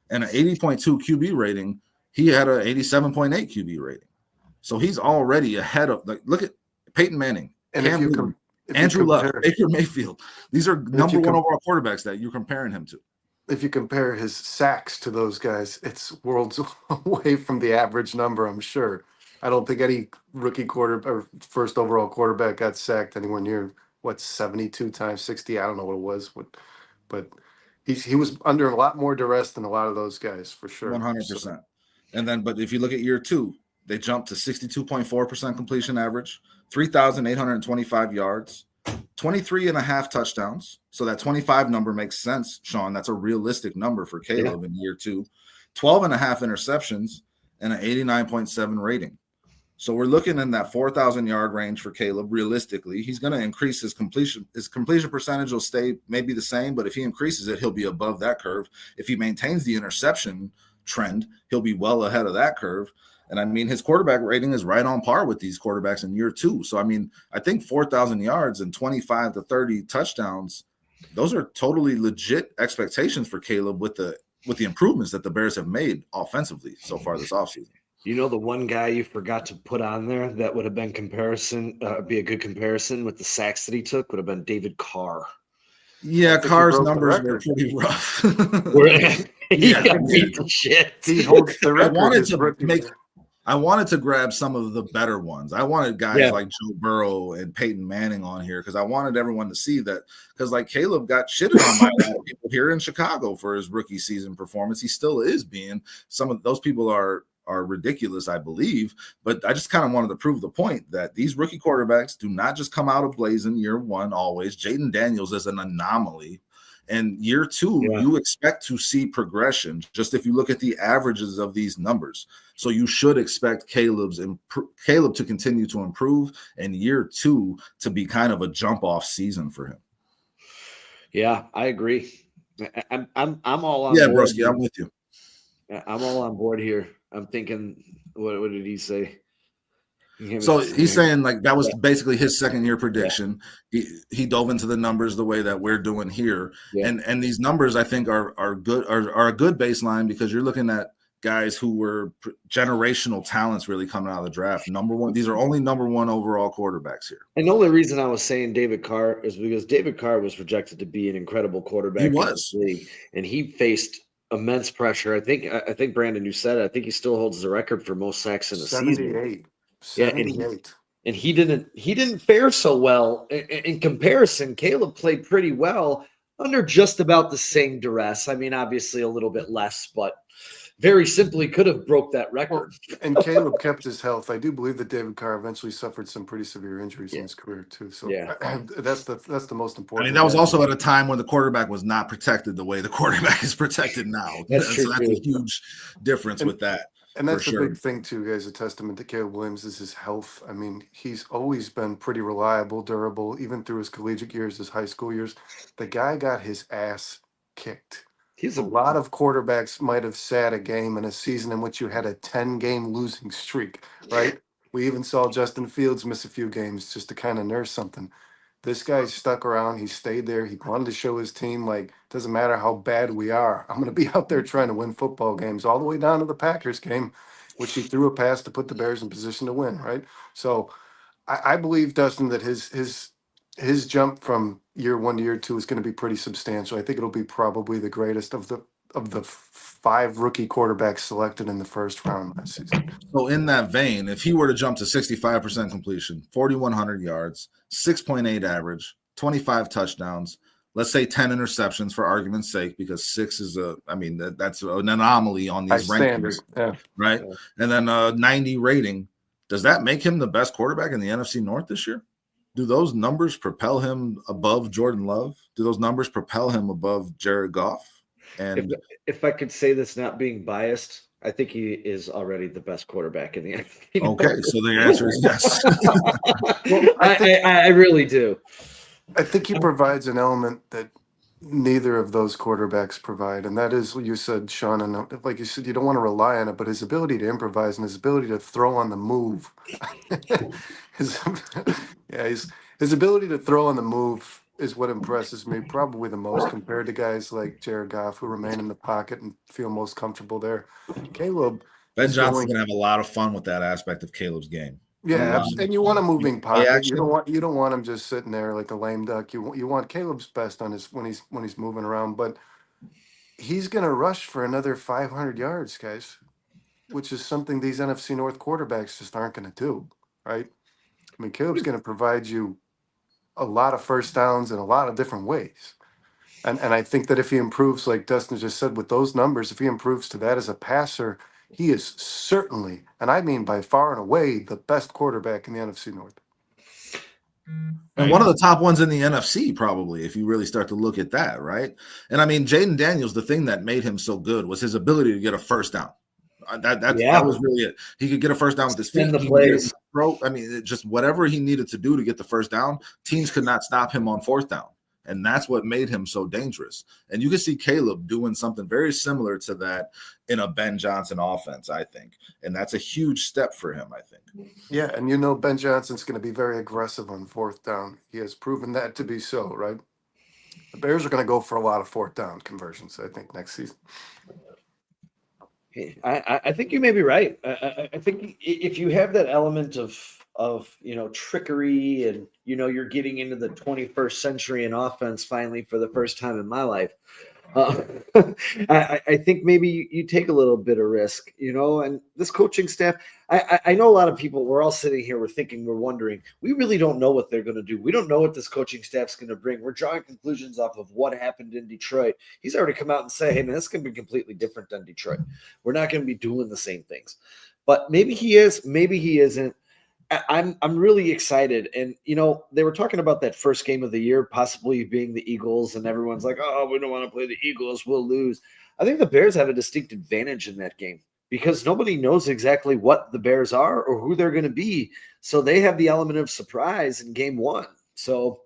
And an 80.2 QB rating. He had an 87.8 QB rating. So he's already ahead of, look at Peyton Manning, and Cam Newton, Andrew Luck, Baker Mayfield. These are number 1 overall quarterbacks that you're comparing him to. If you compare his sacks to those guys, it's worlds away from the average number, I'm sure. I don't think any rookie or first overall quarterback got sacked anywhere near, 72 times 60? I don't know what it was. But he was under a lot more duress than a lot of those guys, for sure. 100%. So. But if you look at year 2, they jumped to 62.4% completion average, 3,825 yards, 23 and a half touchdowns. So that 25 number makes sense, Sean. That's a realistic number for Caleb in year 2. 12 and a half interceptions and an 89.7 rating. So we're looking in that 4,000 yard range for Caleb. Realistically, he's going to increase his completion. His completion percentage will stay maybe the same, but if he increases it, he'll be above that curve. If he maintains the interception trend, he'll be well ahead of that curve. And I mean, his quarterback rating is right on par with these quarterbacks in year 2. So, I mean, I think 4,000 yards and 25 to 30 touchdowns, those are totally legit expectations for Caleb with the improvements that the Bears have made offensively so far this offseason. You know, the one guy you forgot to put on there that would have been be a good comparison with the sacks that he took would have been David Carr. Yeah, Carr's numbers were pretty rough. He beat the shit. He holds the record. I wanted to grab some of the better ones. I wanted guys like Joe Burrow and Peyton Manning on here because I wanted everyone to see that. Because like Caleb got shitted on by a lot of people here in Chicago for his rookie season performance. He still is being. Some of those people are ridiculous, I believe. But I just kind of wanted to prove the point that these rookie quarterbacks do not just come out of blazing year 1 always. Jaden Daniels is an anomaly. And year 2, you expect to see progression just if you look at the averages of these numbers. So you should expect Caleb to continue to improve and year 2 to be kind of a jump off season for him. Yeah, I agree. I'm all on board. Yeah, Broski, I'm with you. I'm all on board here. I'm thinking, what did he say? So he's saying like that was basically his second year prediction. He dove into the numbers the way that we're doing here, and these numbers I think are good are a good baseline because you're looking at guys who were generational talents really coming out of the draft. Number 1, these are only number 1 overall quarterbacks here. And the only reason I was saying David Carr is because David Carr was projected to be an incredible quarterback. He was, in the league, and he faced immense pressure. I think Brandon, you said it. I think he still holds the record for most sacks in the season. 78. And he didn't fare so well in comparison. Caleb played pretty well under just about the same duress. I mean, obviously a little bit less, but very simply could have broke that record. And Caleb kept his health. I do believe that David Carr eventually suffered some pretty severe injuries in his career too. So that's the most important. I mean, that was also at a time when the quarterback was not protected the way the quarterback is protected now. That's true. So that's a huge difference with that. And that's the big thing too, guys. A testament to Caleb Williams is his health. I mean, he's always been pretty reliable, durable, even through his collegiate years, his high school years. The guy got his ass kicked. A lot of quarterbacks might have sat a game in a season in which you had a 10-game losing streak, right? We even saw Justin Fields miss a few games just to kind of nurse something. This guy stuck around. He stayed there. He wanted to show his team, like, doesn't matter how bad we are. I'm going to be out there trying to win football games all the way down to the Packers game, which he threw a pass to put the Bears in position to win, right? So I believe, Dustin, that his jump from year one to year two is going to be pretty substantial. I think it'll be probably the greatest of the five rookie quarterbacks selected in the first round last season. So in that vein, if he were to jump to 65% completion, 4,100 yards, 6.8 average, 25 touchdowns, let's say 10 interceptions for argument's sake, because 6 is that's an anomaly on these rankings, right? Yeah. And then 90 rating. Does that make him the best quarterback in the NFC North this year? Do those numbers propel him above Jordan Love? Do those numbers propel him above Jared Goff? And if I could say this, not being biased, I think he is already the best quarterback in the NFL. Okay, so the answer is yes. Well, I really do. I think he provides an element that neither of those quarterbacks provide, and that is what you said, Sean. And like you said, you don't want to rely on it, but his ability to improvise and his ability to throw on the move, his ability to throw on the move is what impresses me probably the most compared to guys like Jared Goff, who remain in the pocket and feel most comfortable there. Caleb Ben Johnson's gonna have a lot of fun with that aspect of Caleb's game. Yeah, and you want a moving pocket. action. You don't want him just sitting there like a lame duck. You want Caleb's best on his when he's moving around, but he's going to rush for another 500 yards, guys, which is something these NFC North quarterbacks just aren't going to do, right? I mean, Caleb's going to provide you a lot of first downs in a lot of different ways. And I think that if he improves, like Dustin just said, with those numbers, if he improves to that as a passer, he is certainly, and I mean by far and away, the best quarterback in the NFC North. And one of the top ones in the NFC, probably, if you really start to look at that, right? And I mean, Jaden Daniels, the thing that made him so good was his ability to get a first down. That was really it. He could get a first down with his feet. The plays. Just whatever he needed to do to get the first down, teams could not stop him on fourth down. And that's what made him so dangerous. And you can see Caleb doing something very similar to that in a Ben Johnson offense, I think. And that's a huge step for him, I think. Yeah, and Ben Johnson's going to be very aggressive on fourth down. He has proven that to be so, right? The Bears are going to go for a lot of fourth down conversions, I think, next season. I think you may be right. I think if you have that element of trickery and you're getting into the 21st century in offense finally for the first time in my life, I think maybe you take a little bit of risk, and this coaching staff, I know a lot of people, we're all sitting here, we're wondering, we really don't know what they're going to do. We don't know what this coaching staff's going to bring. We're drawing conclusions off of what happened in Detroit. He's already come out and say, hey man, this is going to be completely different than Detroit. We're not going to be doing the same things, but maybe he is, maybe he isn't. I'm really excited. And, they were talking about that first game of the year, possibly being the Eagles, and everyone's like, oh, we don't want to play the Eagles. We'll lose. I think the Bears have a distinct advantage in that game because nobody knows exactly what the Bears are or who they're going to be. So they have the element of surprise in game one. So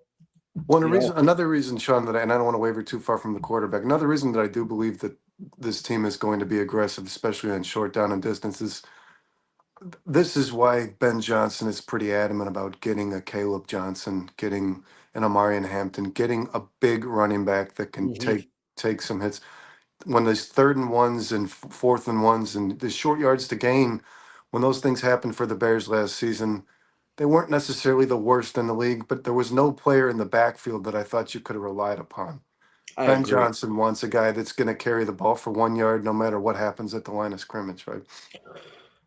another reason, Sean, and I don't want to waver too far from the quarterback. Another reason that I do believe that this team is going to be aggressive, especially on short down and distances. This is why Ben Johnson is pretty adamant about getting a Caleb Johnson, getting an Amarian Hampton, getting a big running back that can take some hits. When there's 3rd and 1s and 4th and 1s and the short yards to gain, when those things happened for the Bears last season, they weren't necessarily the worst in the league, but there was no player in the backfield that I thought you could have relied upon. Ben agree. Johnson wants a guy that's going to carry the ball for 1 yard no matter what happens at the line of scrimmage, right?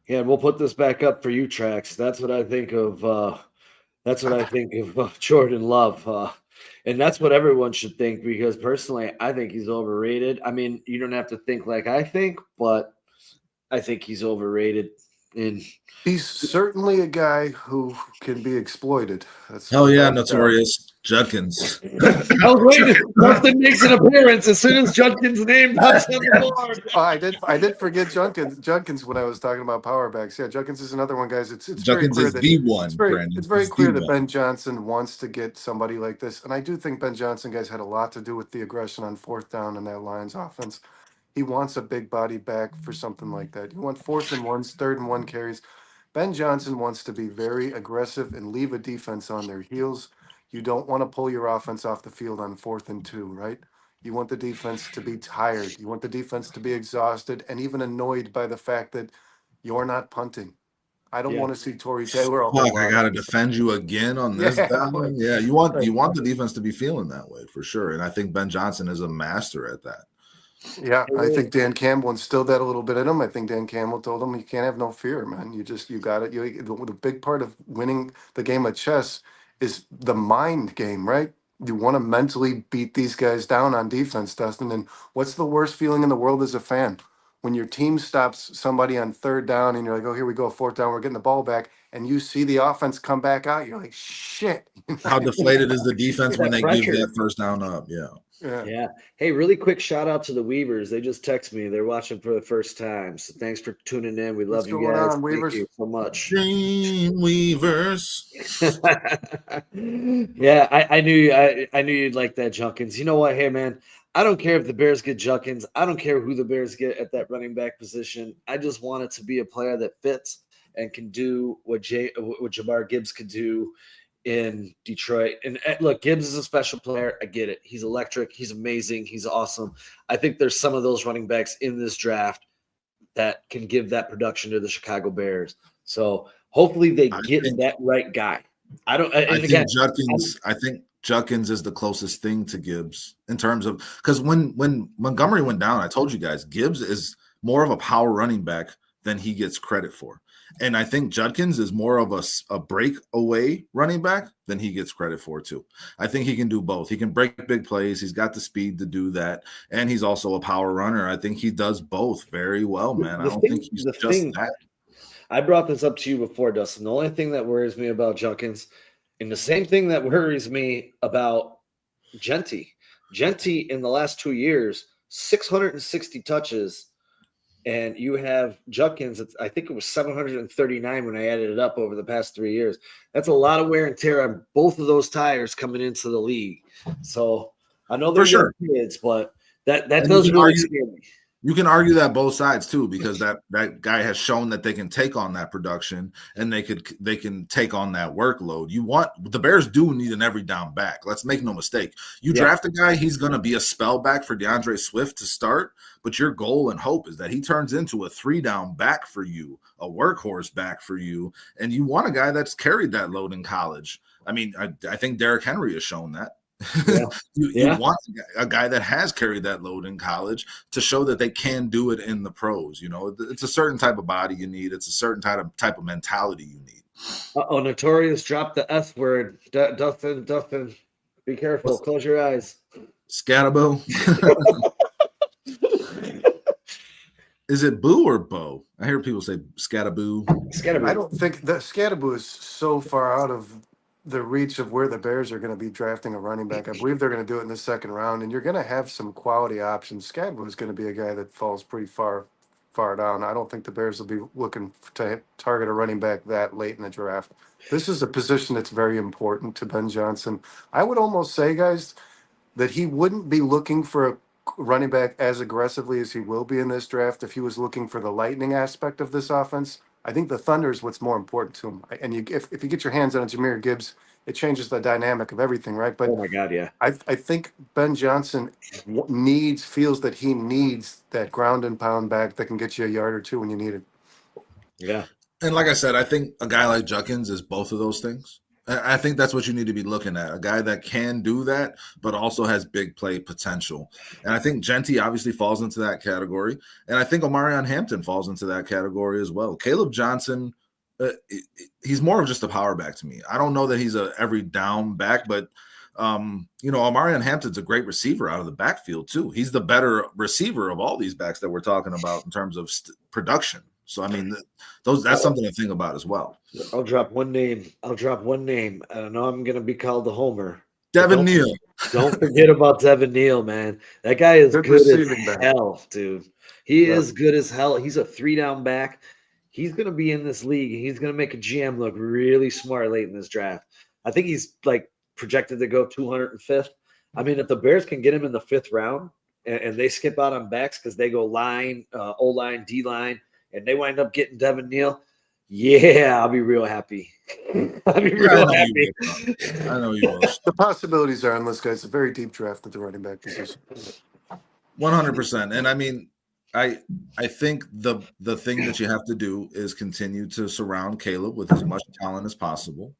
Yeah, and we'll put this back up for you, Trax. That's what I think of. Jordan Love, and that's what everyone should think. Because personally, I think he's overrated. I mean, you don't have to think like I think, but I think he's overrated. And he's certainly a guy who can be exploited. Hell yeah, notorious Judkins. I was waiting. Justin makes an appearance as soon as Judkins' name pops on the board. I did forget Judkins when I was talking about power backs. Yeah, Judkins is another one, guys. It's very clear that it's very clear that Ben Johnson wants to get somebody like this, and I do think Ben Johnson, guys, had a lot to do with the aggression on 4th down in that Lions offense. He wants a big body back for something like that. You want 4th and 1s, 3rd and 1 carries. Ben Johnson wants to be very aggressive and leave a defense on their heels. You don't want to pull your offense off the field on 4th and 2, right? You want the defense to be tired. You want the defense to be exhausted and even annoyed by the fact that you're not punting. I don't want to see Torrey Taylor a whole Fuck, I lot. gotta defend you again on this Yeah. down. Yeah, you want the defense to be feeling that way for sure. And I think Ben Johnson is a master at that. Yeah, I think Dan Campbell instilled that a little bit in him. I think Dan Campbell told him you can't have no fear, man. You got it. The big part of winning the game of chess is the mind game, right? You want to mentally beat these guys down on defense, Dustin. And what's the worst feeling in the world as a fan? When your team stops somebody on 3rd down and you're like, oh, here we go, 4th down, we're getting the ball back, and you see the offense come back out, you're like, shit. How deflated is the defense when they pressure. give that first down up? Yeah. Yeah. Hey, really quick shout out to the Weavers. They just text me. They're watching for the first time. So thanks for tuning in. We love you guys. On, Thank you so much. Dream Weavers. Yeah, I knew I knew you'd like that, Junkins. You know what? Hey, man, I don't care if the Bears get Junkins. I don't care who the Bears get at that running back position. I just want it to be a player that fits and can do what Jahmyr Gibbs could do in Detroit. And look, Gibbs is a special player. I get it. He's electric. He's amazing. He's awesome. I think there's some of those running backs in this draft that can give that production to the Chicago Bears. So hopefully they get that right guy. I think Judkins is the closest thing to Gibbs in terms of, because when Montgomery went down, I told you guys, Gibbs is more of a power running back than he gets credit for. And I think Judkins is more of a breakaway running back than he gets credit for too. I think he can do both. He can break big plays. He's got the speed to do that. And he's also a power runner. I think he does both very well, man. I don't think he's just that. I brought this up to you before, Dustin. The only thing that worries me about Judkins, and the same thing that worries me about Genty. Genty in the last 2 years, 660 touches. And you have Judkins, I think it was 739 when I added it up over the past 3 years. That's a lot of wear and tear on both of those tires coming into the league. So I know they're young kids, but that does really scare me. You can argue that both sides too, because that guy has shown that they can take on that production and they can take on that workload. The Bears do need an every down back. Let's make no mistake. You draft a guy, he's going to be a spell back for DeAndre Swift to start, but your goal and hope is that he turns into a 3-down back for you, a workhorse back for you, and you want a guy that's carried that load in college. I mean, I think Derrick Henry has shown that. You want a guy that has carried that load in college to show that they can do it in the pros. You know, it's a certain type of body you need. It's a certain type of mentality you need. Notorious dropped the S word. Dustin, be careful. Close your eyes. Scatabo. Is it boo or bo? I hear people say scataboo. I don't think the Scattaboo is so far out of the reach of where the Bears are going to be drafting a running back. I believe they're going to do it in the 2nd round, and you're going to have some quality options. Scattaboo is going to be a guy that falls pretty far down. I don't think the Bears will be looking to target a running back that late in the draft. This is a position that's very important to Ben Johnson. I would almost say, guys, that he wouldn't be looking for a running back as aggressively as he will be in this draft if he was looking for the lightning aspect of this offense. I think the Thunder is what's more important to him. And if you get your hands on Jahmyr Gibbs, it changes the dynamic of everything, right? But oh my God, yeah. I think Ben Johnson feels that he needs that ground and pound back that can get you a yard or two when you need it. Yeah. And like I said, I think a guy like Judkins is both of those things. I think that's what you need to be looking at, a guy that can do that, but also has big play potential. And I think Genty obviously falls into that category. And I think Omarion Hampton falls into that category as well. Caleb Johnson, he's more of just a power back to me. I don't know that he's a every down back, but Omarion Hampton's a great receiver out of the backfield too. He's the better receiver of all these backs that we're talking about in terms of production. So, I mean, that's something to think about as well. I'll drop one name. I know I'm going to be called the homer. Devin Neal. Don't forget about Devin Neal, man. That guy is good as hell, dude. He is good as hell. He's a 3-down back. He's going to be in this league, and he's going to make a GM look really smart late in this draft. I think he's projected to go 205th. I mean, if the Bears can get him in the 5th round and they skip out on backs because they go line, O-line, D-line, and they wind up getting Devin Neal, Yeah, I'll be real happy. I'll be Yeah, I real know you happy. will. Sean. I know you will. The possibilities are endless, guys. A very deep draft at the running back position. 100%. And I mean, I I think the thing that you have to do is continue to surround Caleb with as much talent as possible,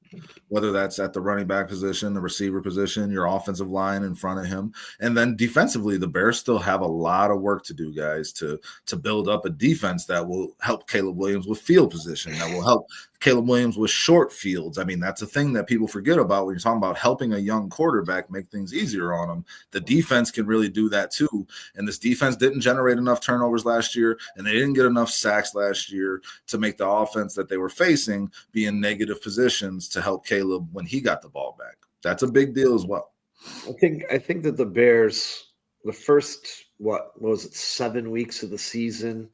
whether that's at the running back position, the receiver position, your offensive line in front of him. And then defensively, the Bears still have a lot of work to do, guys, to build up a defense that will help Caleb Williams with field position, that will help Caleb Williams with short fields. I mean, that's a thing that people forget about when you're talking about helping a young quarterback make things easier on them. The defense can really do that too. And this defense didn't generate enough turnovers last year, and they didn't get enough sacks last year to make the offense that they were facing be in negative positions to help Caleb when he got the ball back. That's a big deal as well. I think that the Bears, the first what was it, 7 weeks of the season,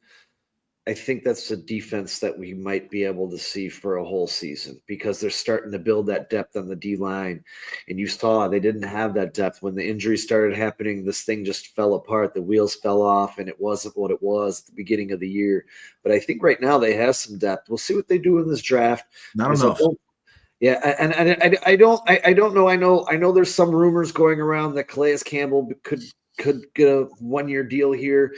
I think that's the defense that we might be able to see for a whole season because they're starting to build that depth on the D line. And you saw they didn't have that depth when the injuries started happening. This thing just fell apart. The wheels fell off, and it wasn't what it was at the beginning of the year. But I think right now they have some depth. We'll see what they do in this draft. Not enough. Yeah, and I don't know. I know there's some rumors going around that Calais Campbell could get a 1-year deal here.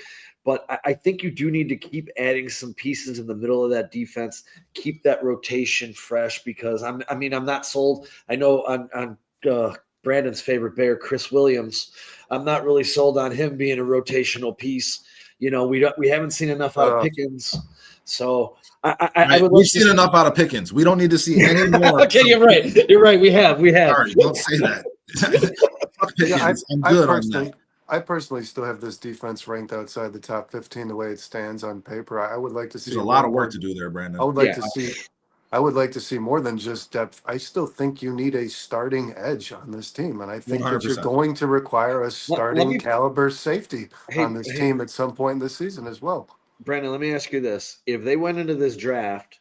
But I think you do need to keep adding some pieces in the middle of that defense, keep that rotation fresh because I'm not sold. I know on Brandon's favorite Bear, Chris Williams, I'm not really sold on him being a rotational piece. You know, we haven't seen enough out of Pickens, so I would. We've seen enough out of Pickens. We don't need to see any more. Okay, you're right. You're right. We have. Sorry, don't say that. Pickens, I'm good on that. I personally still have this defense ranked outside the top 15 the way it stands on paper. I would like to see There's a lot of work to do there, Brandon. I would like to see more than just depth. I still think you need a starting edge on this team, and I think 100%. That you're going to require a starting caliber safety on this team at some point in this season as well. Brandon, let me ask you this: if they went into this draft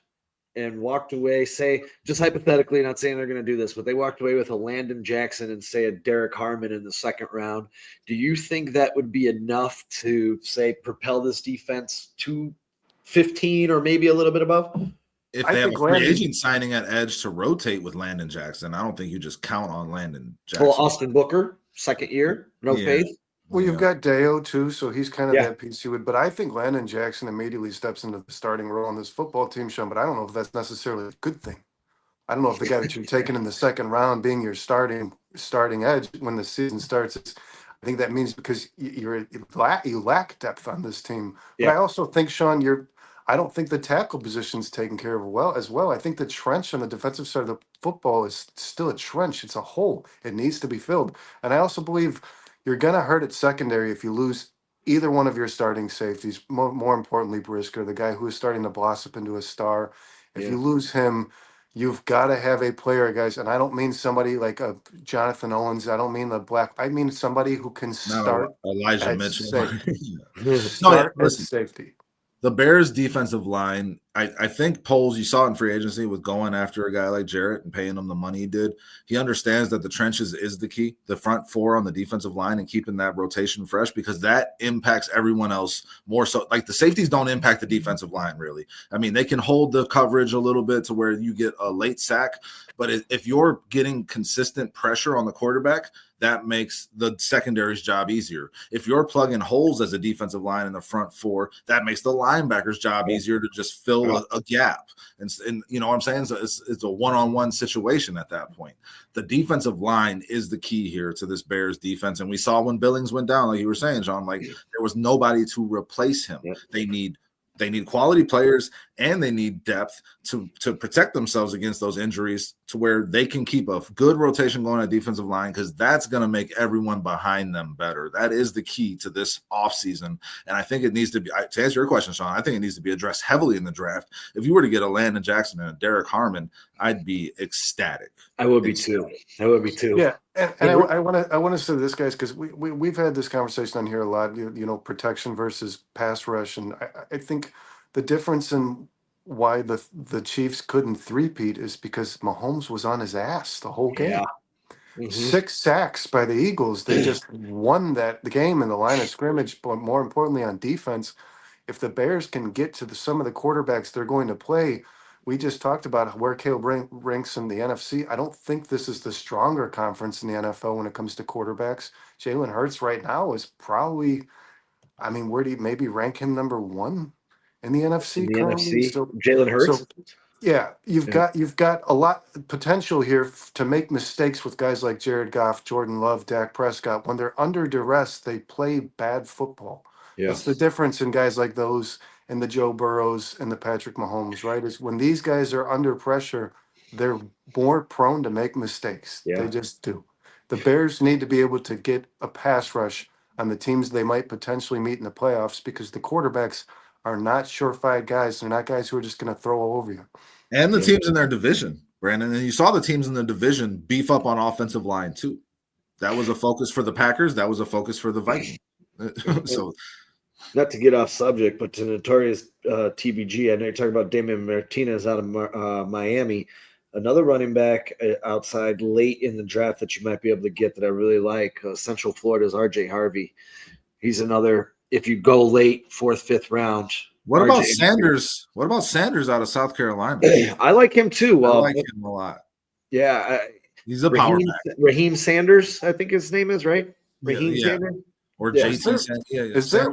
and walked away, say, just hypothetically, not saying they're going to do this, but they walked away with a Landon Jackson and say a Derek Harmon in the second round, do you think that would be enough to, say, propel this defense to 15 or maybe a little bit above? If they have a free agent signing at edge to rotate with Landon Jackson, I don't think you just count on Landon Jackson. Well, Austin Booker, second year, no faith. Well, you've got Deo too, so he's kind of that piece you would. But I think Landon Jackson immediately steps into the starting role on this football team, Sean. But I don't know if that's necessarily a good thing. I don't know if the guy that you're taking in the second round being your starting edge when the season starts. I think that means because you lack depth on this team. But I also think, Sean, I don't think the tackle position's taken care of as well. I think the trench on the defensive side of the football is still a trench. It's a hole. It needs to be filled. And I also believe you're going to hurt at secondary if you lose either one of your starting safeties, more importantly, Brisker, the guy who is starting to blossom into a star. If you lose him, you've got to have a player, guys. And I don't mean somebody like a Jonathan Owens. I don't mean the black. I mean somebody who can start Elijah Mitchell. Start at safety. The Bears' defensive line, I think Poles, you saw in free agency with going after a guy like Jarrett and paying him the money he did. He understands that the trenches is the key, the front four on the defensive line and keeping that rotation fresh because that impacts everyone else more so. Like the safeties don't impact the defensive line really. I mean, they can hold the coverage a little bit to where you get a late sack, but if you're getting consistent pressure on the quarterback, that makes the secondary's job easier. If you're plugging holes as a defensive line in the front four, that makes the linebacker's job easier to just fill a gap. And you know what I'm saying? So it's a one-on-one situation at that point. The defensive line is the key here to this Bears defense. And we saw when Billings went down, like you were saying, John, like there was nobody to replace him. They need quality players and they need depth to protect themselves against those injuries to where they can keep a good rotation going at defensive line because that's going to make everyone behind them better. That is the key to this offseason. And I think it needs to be, to answer your question, Sean, I think it needs to be addressed heavily in the draft. If you were to get a Landon Jackson and a Derek Harmon, I'd be ecstatic. I would be too. Yeah. And I want to say this, guys, because we've had this conversation on here a lot, you know, protection versus pass rush. And I think the difference in why the Chiefs couldn't three-peat is because Mahomes was on his ass the whole game. Yeah. Mm-hmm. 6 sacks by the Eagles. They just won the game in the line of scrimmage, but more importantly on defense, if the Bears can get to some of the quarterbacks they're going to play, we just talked about where Caleb ranks in the NFC. I don't think this is the stronger conference in the NFL when it comes to quarterbacks. Jalen Hurts right now is probably, I mean, where do you maybe rank him number one in the In NFC the currently? NFC, Jalen Hurts. So yeah, you've got a lot potential here to make mistakes with guys like Jared Goff, Jordan Love, Dak Prescott. When they're under duress, they play bad football. Yeah. That's the difference in guys like those and the Joe Burrows and the Patrick Mahomes, right? Is when these guys are under pressure, they're more prone to make mistakes. Yeah. They just do. The Bears need to be able to get a pass rush on the teams they might potentially meet in the playoffs because the quarterbacks are not surefire guys. They're not guys who are just going to throw over you. And the teams in their division, Brandon. And you saw the teams in the division beef up on offensive line too. That was a focus for the Packers. That was a focus for the Vikings. So, not to get off subject, but to notorious TBG, I know you're talking about Damian Martinez out of Miami. Another running back outside late in the draft that you might be able to get that I really like, Central Florida's RJ Harvey. He's another, if you go late, 4th, 5th round. What about Sanders? What about Sanders out of South Carolina? I like him too. I like him a lot. Yeah. He's a power back. Raheem Sanders, I think his name is, right? Raheem Sanders? Or JT Sanders. Is there,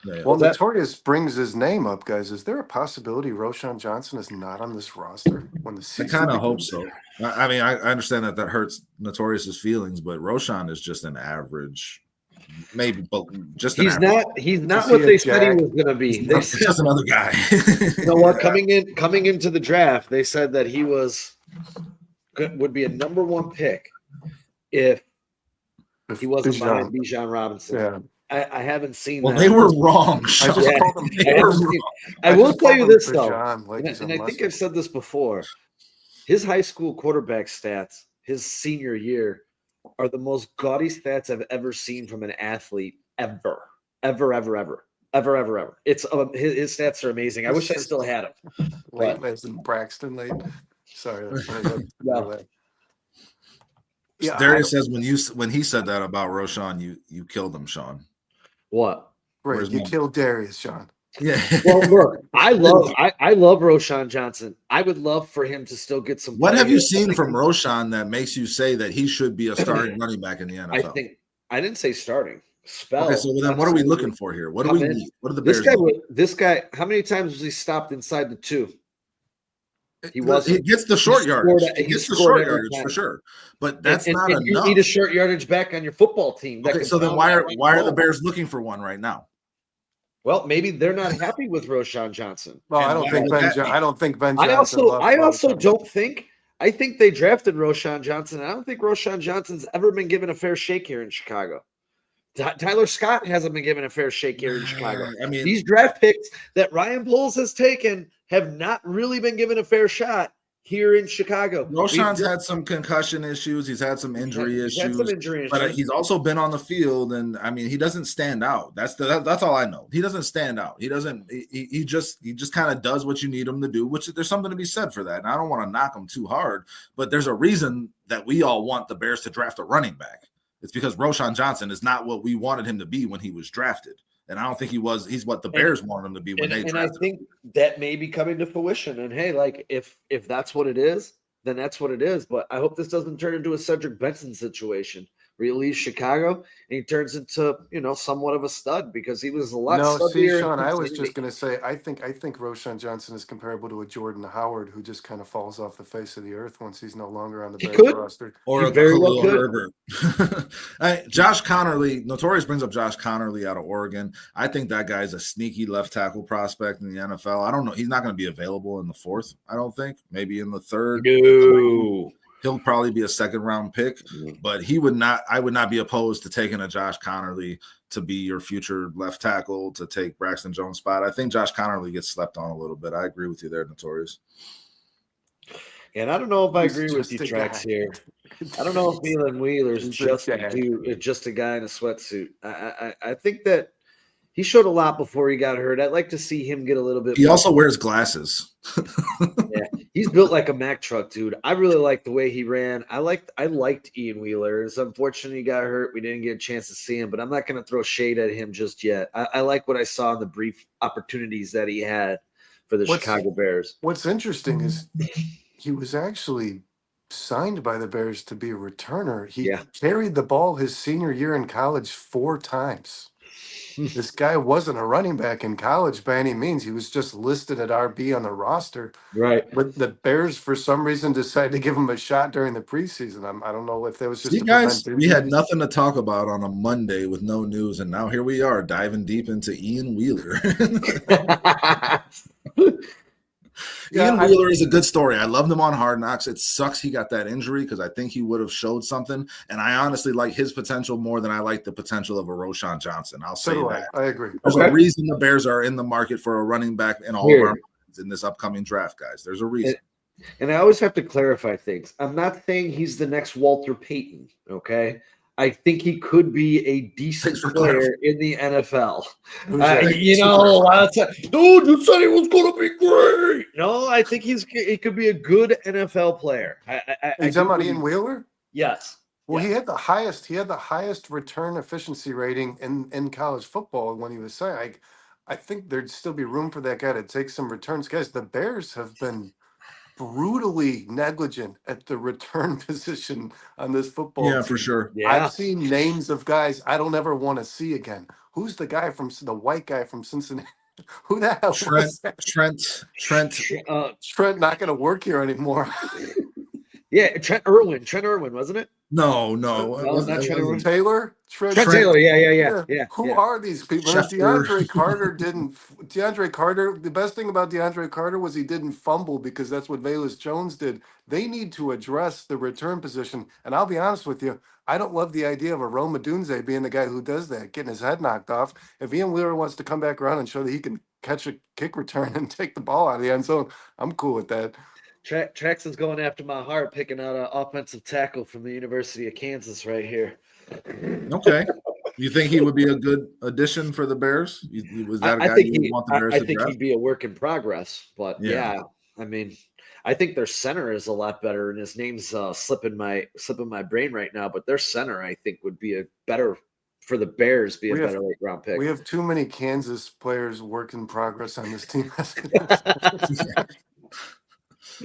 Notorious brings his name up, guys. Is there a possibility Roschon Johnson is not on this roster when the season? I kind of hope so. I mean, I understand that hurts Notorious's feelings, but Roschon is just an average. Maybe, but just he's not what they said he was going to be. He's just another guy. You know what? Coming into the draft, they said that he would be a number 1 pick if he wasn't behind Bijan Robinson. Yeah. I haven't seen that. Well, they were wrong. I will tell you this, though, and I think I've said this before. His high school quarterback stats, his senior year, are the most gaudy stats I've ever seen from an athlete ever. It's his stats are amazing. I wish I still had them. Late as in Braxton late. Sorry. Yeah, Darius says when he said that about Roschon, you killed him, Sean. What? Right, you killed Darius, Sean. Yeah. Well, look, I love Roschon Johnson. I would love for him to still get some. What have you seen from Roschon that makes you say that he should be a starting running back in the NFL? I didn't say starting. Spell. Okay, so then what are we looking for here? What do we need? What are the Bears? This guy, how many times was he stopped inside the 2? He gets the short yardage. He gets the short yardage for sure, but that's not enough. You need a short yardage back on your football team. Okay, so then why are the Bears looking for one right now? Well, maybe they're not happy with Roschon Johnson. Well, I don't think Ben Johnson. I think they drafted Roschon Johnson. I don't think Roschon Johnson's ever been given a fair shake here in Chicago. Tyler Scott hasn't been given a fair shake here in Chicago. I mean, these draft picks that Ryan Poles has taken have not really been given a fair shot here in Chicago. Roschon's had some concussion issues. He's had some injury issues. But he's also been on the field, and I mean, he doesn't stand out. That's all I know. He doesn't stand out. He doesn't. He just kind of does what you need him to do. Which there's something to be said for that. And I don't want to knock him too hard, but there's a reason that we all want the Bears to draft a running back. It's because Roschon Johnson is not what we wanted him to be when he was drafted. And I don't think he was. He's what the Bears wanted him to be when they drafted him. And I think that may be coming to fruition. And hey, like if that's what it is, then that's what it is. But I hope this doesn't turn into a Cedric Benson situation where he leaves Chicago and he turns into, somewhat of a stud because he was a lot. No, see, Sean, I was just going to say, I think Roschon Johnson is comparable to a Jordan Howard who just kind of falls off the face of the earth once he's no longer on the Bears roster. Or a very well Herbert. Josh Connerly, Notorious brings up Josh Connerly out of Oregon. I think that guy's a sneaky left tackle prospect in the NFL. I don't know. He's not going to be available in the 4th, I don't think. Maybe in the 3rd. No. He'll probably be a 2nd-round pick, but I would not be opposed to taking a Josh Connerly to be your future left tackle, to take Braxton Jones' spot. I think Josh Connerly gets slept on a little bit. I agree with you there, Notorious. And I don't know if I agree with you, Trax, here. I don't know if Leland Wheeler's just a guy in a sweatsuit. I think that he showed a lot before he got hurt. I'd like to see him get a little bit. He also wears glasses. Yeah, he's built like a Mack truck, dude. I really liked the way he ran. I liked Ian Wheeler. It's unfortunate he got hurt. We didn't get a chance to see him, but I'm not going to throw shade at him just yet. I like what I saw in the brief opportunities that he had for the Chicago Bears. What's interesting is he was actually signed by the Bears to be a returner. He carried the ball his senior year in college 4 times. This guy wasn't a running back in college by any means. He was just listed at RB on the roster. Right. But the Bears, for some reason, decided to give him a shot during the preseason. I don't know if that was just See, guys, we had nothing to talk about on a Monday with no news, and now here we are diving deep into Ian Wheeler. Ian Wheeler is a good story. I loved him on Hard Knocks. It sucks he got that injury because I think he would have showed something. And I honestly like his potential more than I like the potential of a Roshan Johnson. I'll say that. I agree. There's a reason the Bears are in the market for a running back in all of our minds in this upcoming draft, guys. There's a reason. And I always have to clarify things. I'm not saying he's the next Walter Payton, okay? I think he could be a decent player in the NFL. Dude, you said he was going to be great. No, I think he could be a good NFL player. Are you talking about Ian Wheeler? Yes. Well, he had the highest return efficiency rating in college football when he was signed. I think there'd still be room for that guy to take some returns. Guys, the Bears have been brutally negligent at the return position on this football team. For sure. Yeah. I've seen names of guys I don't ever want to see again. Who's the guy the white guy from Cincinnati? Who the hell was that? Trent not going to work here anymore. Yeah, Trent Irwin, wasn't it? No, not Trent Irwin. Taylor. Trent Taylor. Yeah. Who are these people? DeAndre Carter. The best thing about DeAndre Carter was he didn't fumble because that's what Velus Jones did. They need to address the return position. And I'll be honest with you, I don't love the idea of a Rome Odunze being the guy who does that, getting his head knocked off. If Ian Wheeler wants to come back around and show that he can catch a kick return and take the ball out of the end zone, I'm cool with that. Traxon's going after my heart, picking out an offensive tackle from the University of Kansas right here. Okay. You think he would be a good addition for the Bears? Was that a guy you want the Bears to draft? I think he'd be a work in progress, but I mean, I think their center is a lot better, and his name's slipping my brain right now. But their center, I think, would be a better for the Bears. Better late round pick. We have too many Kansas players work in progress on this team.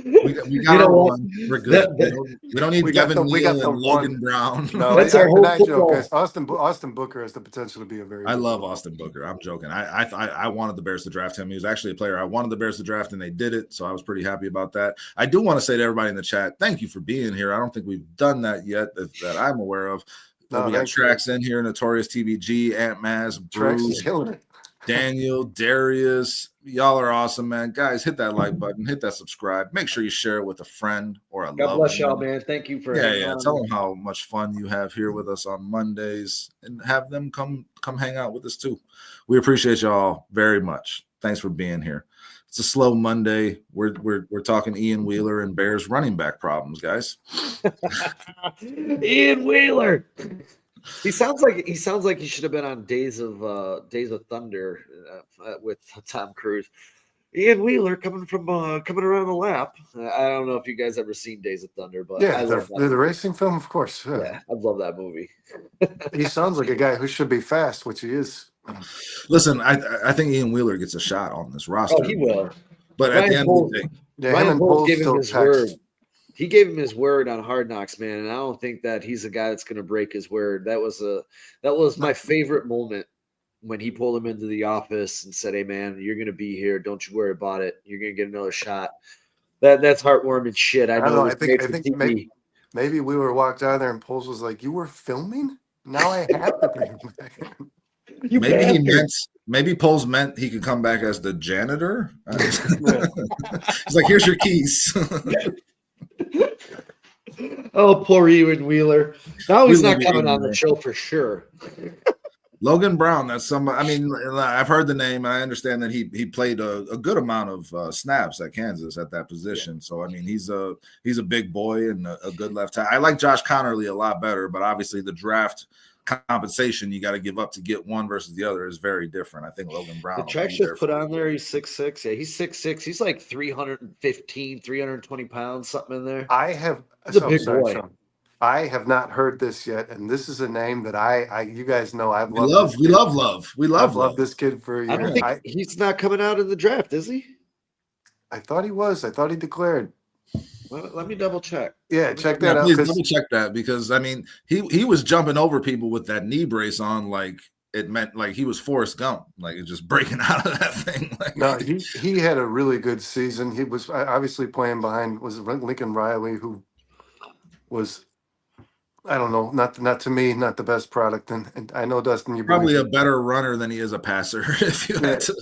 We got one. We're good. We don't need Devin Neal and Logan Brown. No, that's our whole joke, guys. Austin Booker has the potential to be a very. I love Austin Booker. I'm joking. I wanted the Bears to draft him. He was actually a player I wanted the Bears to draft, and they did it. So I was pretty happy about that. I do want to say to everybody in the chat, thank you for being here. I don't think we've done that yet that I'm aware of. We got Trax in here, Notorious TBG, Ant Maz, Bruce, Daniel, Darius. Y'all are awesome, man. Guys, hit that like button, hit that subscribe. Make sure you share it with a friend or a loved one. God bless y'all, man. Thank you for Tell them how much fun you have here with us on Mondays, and have them come hang out with us too. We appreciate y'all very much. Thanks for being here. It's a slow Monday. We're talking Ian Wheeler and Bears running back problems, guys. Ian Wheeler. He sounds like he should have been on Days of Thunder with Tom Cruise. Ian Wheeler coming around the lap. I don't know if you guys ever seen Days of Thunder, but the racing film, of course. Yeah, I love that movie. He sounds like a guy who should be fast, which he is. Listen, I think Ian Wheeler gets a shot on this roster. Oh, he will. But at the end of the day, Ryan Poles gave him his word. He gave him his word on Hard Knocks, man, and I don't think that he's a guy that's going to break his word. That was my favorite moment when he pulled him into the office and said, "Hey, man, you're going to be here. Don't you worry about it. You're going to get another shot." That's heartwarming shit. I know. I think maybe we were walked out of there and Poles was like, "You were filming? Now I have to bring him back." Maybe Poles meant he could come back as the janitor. He's like, "Here's your keys." Oh, poor Ewan Wheeler. Now he's not coming on the show for sure. Logan Brown, that's somebody. I mean, I've heard the name. I understand that he played a good amount of snaps at Kansas at that position. Yeah. So I mean, he's a big boy and a good left tackle. I like Josh Connerly a lot better, but obviously the draft compensation you got to give up to get one versus the other is very different. I think Logan Brown. The track just put on there. He's 6'6". Yeah, he's 6'6". He's like 315, 320 pounds, something in there. He's a big boy. I have not heard this yet, and this is a name that you guys know I've loved. We love this kid for a year. I don't think he's not coming out in the draft, is he? I thought he was. I thought he declared. Let me double check. Yeah, check that out. Please double check that, because I mean he was jumping over people with that knee brace on like it meant like he was Forrest Gump, like just breaking out of that thing. Like, No, he had a really good season. He was obviously playing behind Lincoln Riley, who was, I don't know, not to me, not the best product. And I know, Dustin, you probably believe a better runner than he is a passer. If you had to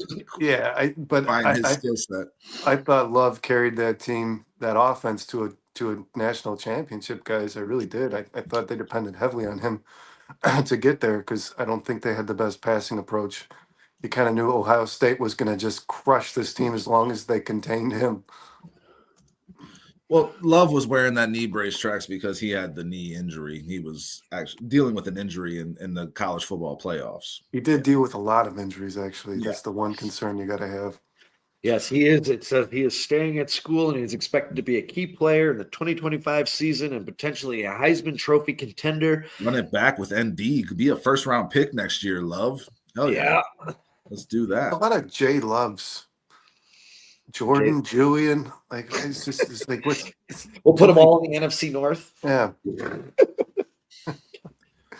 find his skill set. I thought Love carried that team, that offense to a national championship, guys. I really did. I thought they depended heavily on him to get there, because I don't think they had the best passing approach. You kind of knew Ohio State was going to just crush this team as long as they contained him. Well, Love was wearing that knee brace tracks because he had the knee injury. He was actually dealing with an injury in the college football playoffs. He did deal with a lot of injuries, actually. Yeah. That's the one concern you got to have. Yes, he is. It says he is staying at school and he's expected to be a key player in the 2025 season and potentially a Heisman Trophy contender. Run it back with ND. Could be a first-round pick next year, Love. Oh, yeah. Let's do that. A lot of J Loves. Jordan, Julian, like it's like we'll put them all in the NFC North. Yeah.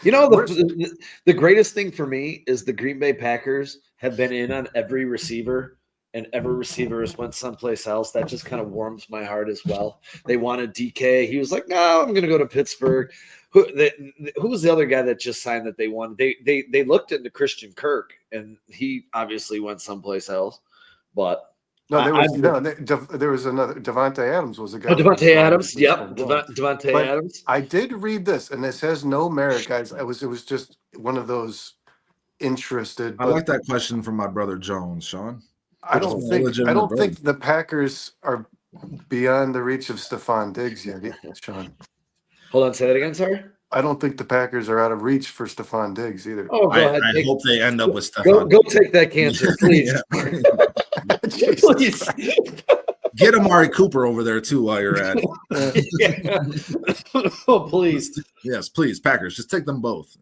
You know, the greatest thing for me is the Green Bay Packers have been in on every receiver, and every receiver has went someplace else. That just kind of warms my heart as well. They wanted DK. He was like, no, I'm going to go to Pittsburgh. Who was the other guy that just signed that they wanted? They looked into Christian Kirk, and he obviously went someplace else. But no, there was another. Devontae Adams was a guy. Oh, Devontae Adams. Yep, Devontae Adams. I did read this, and this has no merit, guys. It was just one of those interested. I like that question from my brother Jones, Sean. I don't think the Packers are beyond the reach of Stephon Diggs yet, Sean. Hold on, say that again, sorry. I don't think the Packers are out of reach for Stephon Diggs either. Oh, go ahead. I hope they end up with Stephon. Go take that cancer, please. Please. Get Amari Cooper over there too while you're at it. Oh, please. Yes, please, Packers. Just take them both.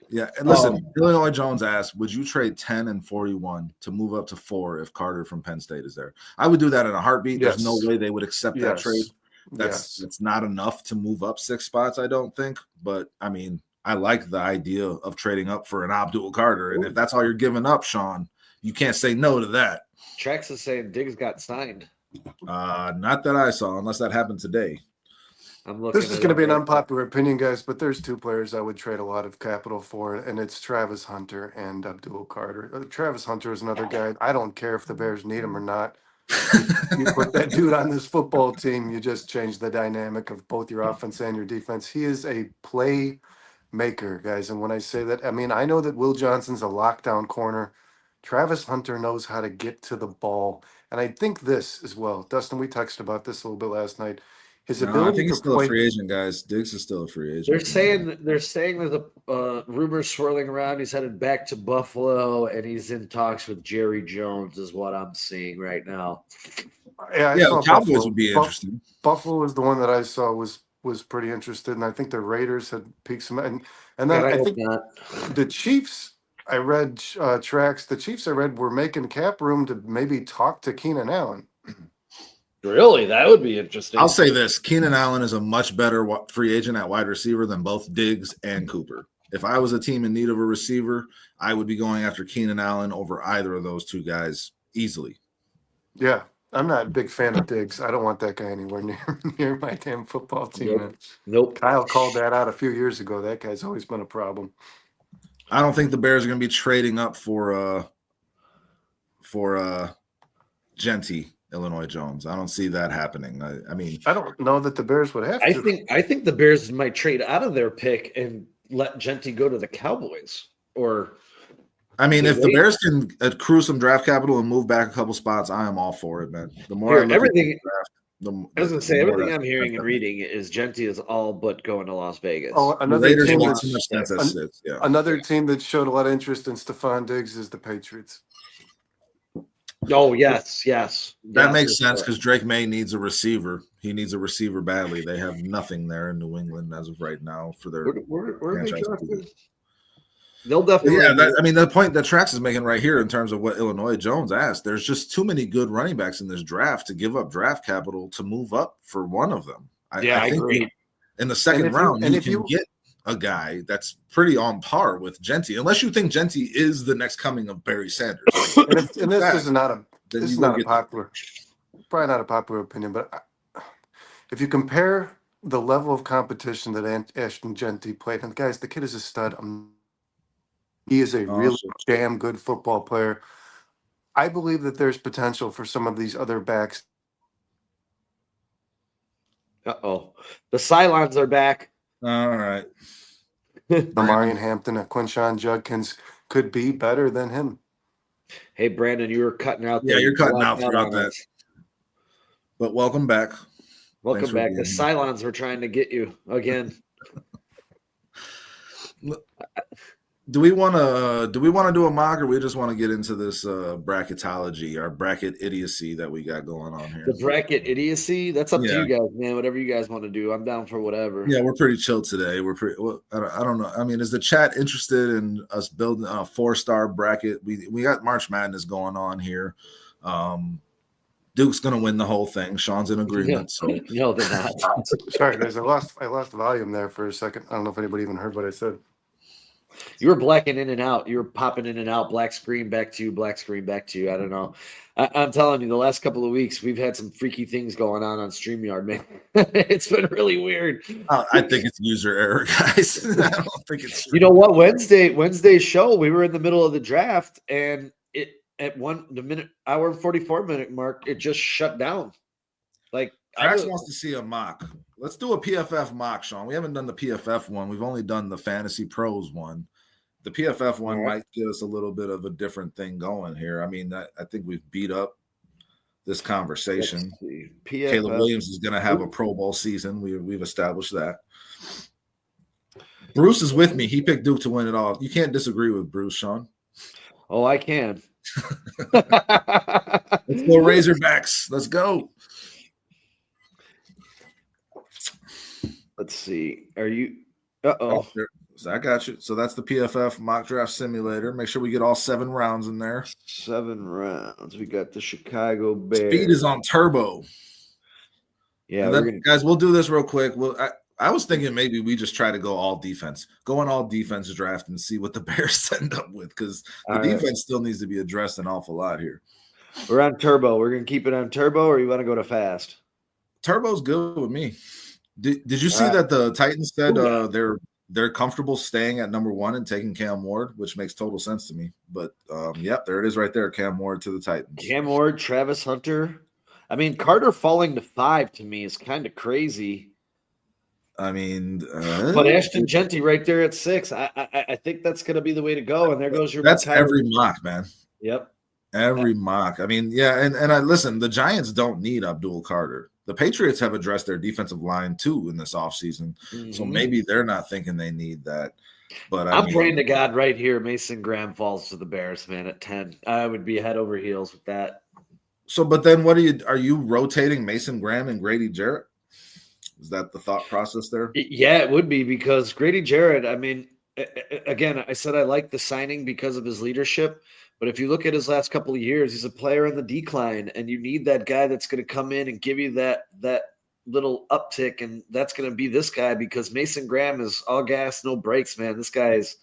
Yeah, and listen, Illinois Jones asked, would you trade 10 and 41 to move up to 4 if Carter from Penn State is there? I would do that in a heartbeat. Yes. There's no way they would accept that trade. That's not enough to move up 6 spots, I don't think. But, I mean, I like the idea of trading up for an Abdul Carter. And if that's all you're giving up, Sean, you can't say no to that. Trax is saying Diggs got signed. Not that I saw, unless that happened today. This is going to be an unpopular opinion, guys, but there's 2 players I would trade a lot of capital for, and it's Travis Hunter and Abdul Carter. Travis Hunter is another guy. I don't care if the Bears need him or not. You put that dude on this football team, you just change the dynamic of both your offense and your defense. He is a play maker, guys. And when I say that, I mean, I know that Will Johnson's a lockdown corner. Travis Hunter knows how to get to the ball. And I think this as well. Dustin, we texted about this a little bit last night. His ability I think he's still a free agent, guys. Diggs is still a free agent. They're saying there's a rumor swirling around. He's headed back to Buffalo, and he's in talks with Jerry Jones, is what I'm seeing right now. Yeah, the Cowboys would be interesting. Buffalo is the one that I saw was pretty interested, and I think the Raiders had peaked some. And then I think the Chiefs. I read tracks. The Chiefs I read were making cap room to maybe talk to Keenan Allen. Really? That would be interesting. I'll say this. Keenan Allen is a much better free agent at wide receiver than both Diggs and Cooper. If I was a team in need of a receiver, I would be going after Keenan Allen over either of those 2 guys easily. Yeah, I'm not a big fan of Diggs. I don't want that guy anywhere near my damn football team. Nope. Kyle called that out a few years ago. That guy's always been a problem. I don't think the Bears are going to be trading up for Genty. Illinois Jones. I don't see that happening. I mean, I don't know that the Bears would have to. I think the Bears might trade out of their pick and let Genty go to the Cowboys. Or, I mean, if the Bears can accrue some draft capital and move back a couple spots, I am all for it, man. The more everything I'm hearing and reading is Genty is all but going to Las Vegas. Oh, another team that showed a lot of interest in Stephon Diggs is the Patriots. Oh, yes. That makes sense because Drake May needs a receiver. He needs a receiver badly. They have nothing there in New England as of right now for their where are they drafted? They'll definitely. The point that Trax is making right here in terms of what Illinois Jones asked, there's just too many good running backs in this draft to give up draft capital to move up for one of them. I think agree. In the second round, you can get a guy that's pretty on par with Genty, unless you think Genty is the next coming of Barry Sanders. This is not a popular opinion, but if you compare the level of competition that Ashton Genty played, and guys, the kid is a stud. He is a really damn good football player. I believe that there's potential for some of these other backs. The Cylons are back. All right. Marion Hampton and Quinshawn Judkins could be better than him. Hey, Brandon, you were cutting out. Yeah, you're cutting out throughout that. But welcome back. Welcome back. The Cylons were trying to get you again. Do we want to do a mock, or we just want to get into this bracketology, our bracket idiocy that we got going on here? The bracket idiocy? That's up to you guys, man. Whatever you guys want to do, I'm down for whatever. Yeah, we're pretty chill today. We're pretty. Well, I don't know. I mean, is the chat interested in us building a 4-star bracket? We got March Madness going on here. Duke's gonna win the whole thing. Sean's in agreement. So no, they're not. Sorry, guys. I lost volume there for a second. I don't know if anybody even heard what I said. You were blacking in and out. You were popping in and out. Black screen back to you. Black screen back to you. I don't know. I'm telling you, the last couple of weeks we've had some freaky things going on StreamYard, man. It's been really weird. I think it's user error, guys. I don't think it's. You know what? Wednesday's show, we were in the middle of the draft, and it at hour and 44 minute mark, it just shut down. Like, Trax wants to see a mock. Let's do a PFF mock, Sean. We haven't done the PFF one. We've only done the Fantasy Pros one. The PFF one might give us a little bit of a different thing going here. I mean, I think we've beat up this conversation. Caleb Williams is going to have a Pro Bowl season. We've established that. Bruce is with me. He picked Duke to win it all. You can't disagree with Bruce, Sean. Oh, I can. Let's go Razorbacks. Let's go. Let's see. Are you? So I got you. So that's the PFF mock draft simulator. Make sure we get all 7 rounds in there. 7 rounds. We got the Chicago Bears. Speed is on turbo. Yeah, then, guys, we'll do this real quick. I was thinking maybe we just try to go all defense draft and see what the Bears end up with, because the defense still needs to be addressed an awful lot here. We're on turbo. We're going to keep it on turbo, or you want to go to fast? Turbo's good with me. Did you see that the Titans said they're comfortable staying at number 1 and taking Cam Ward, which makes total sense to me. But there it is right there, Cam Ward to the Titans. Cam Ward, Travis Hunter. I mean, Carter falling to 5 to me is kind of crazy. I mean, but Ashton Genty right there at 6. I think that's going to be the way to go. And there goes your. That's every mock, man. Yep. Every mock. I mean, yeah, and I listen. The Giants don't need Abdul Carter. The Patriots have addressed their defensive line too in this offseason. So maybe they're not thinking they need that. But I'm praying to God right here, Mason Graham falls to the Bears, man, at 10. I would be head over heels with that. So, but then are you rotating Mason Graham and Grady Jarrett? Is that the thought process there? Yeah, it would be, because Grady Jarrett, I mean, again, I said I like the signing because of his leadership. But if you look at his last couple of years, he's a player in the decline, and you need that guy that's going to come in and give you that little uptick, and that's going to be this guy, because Mason Graham is all gas, no brakes, man. This guy is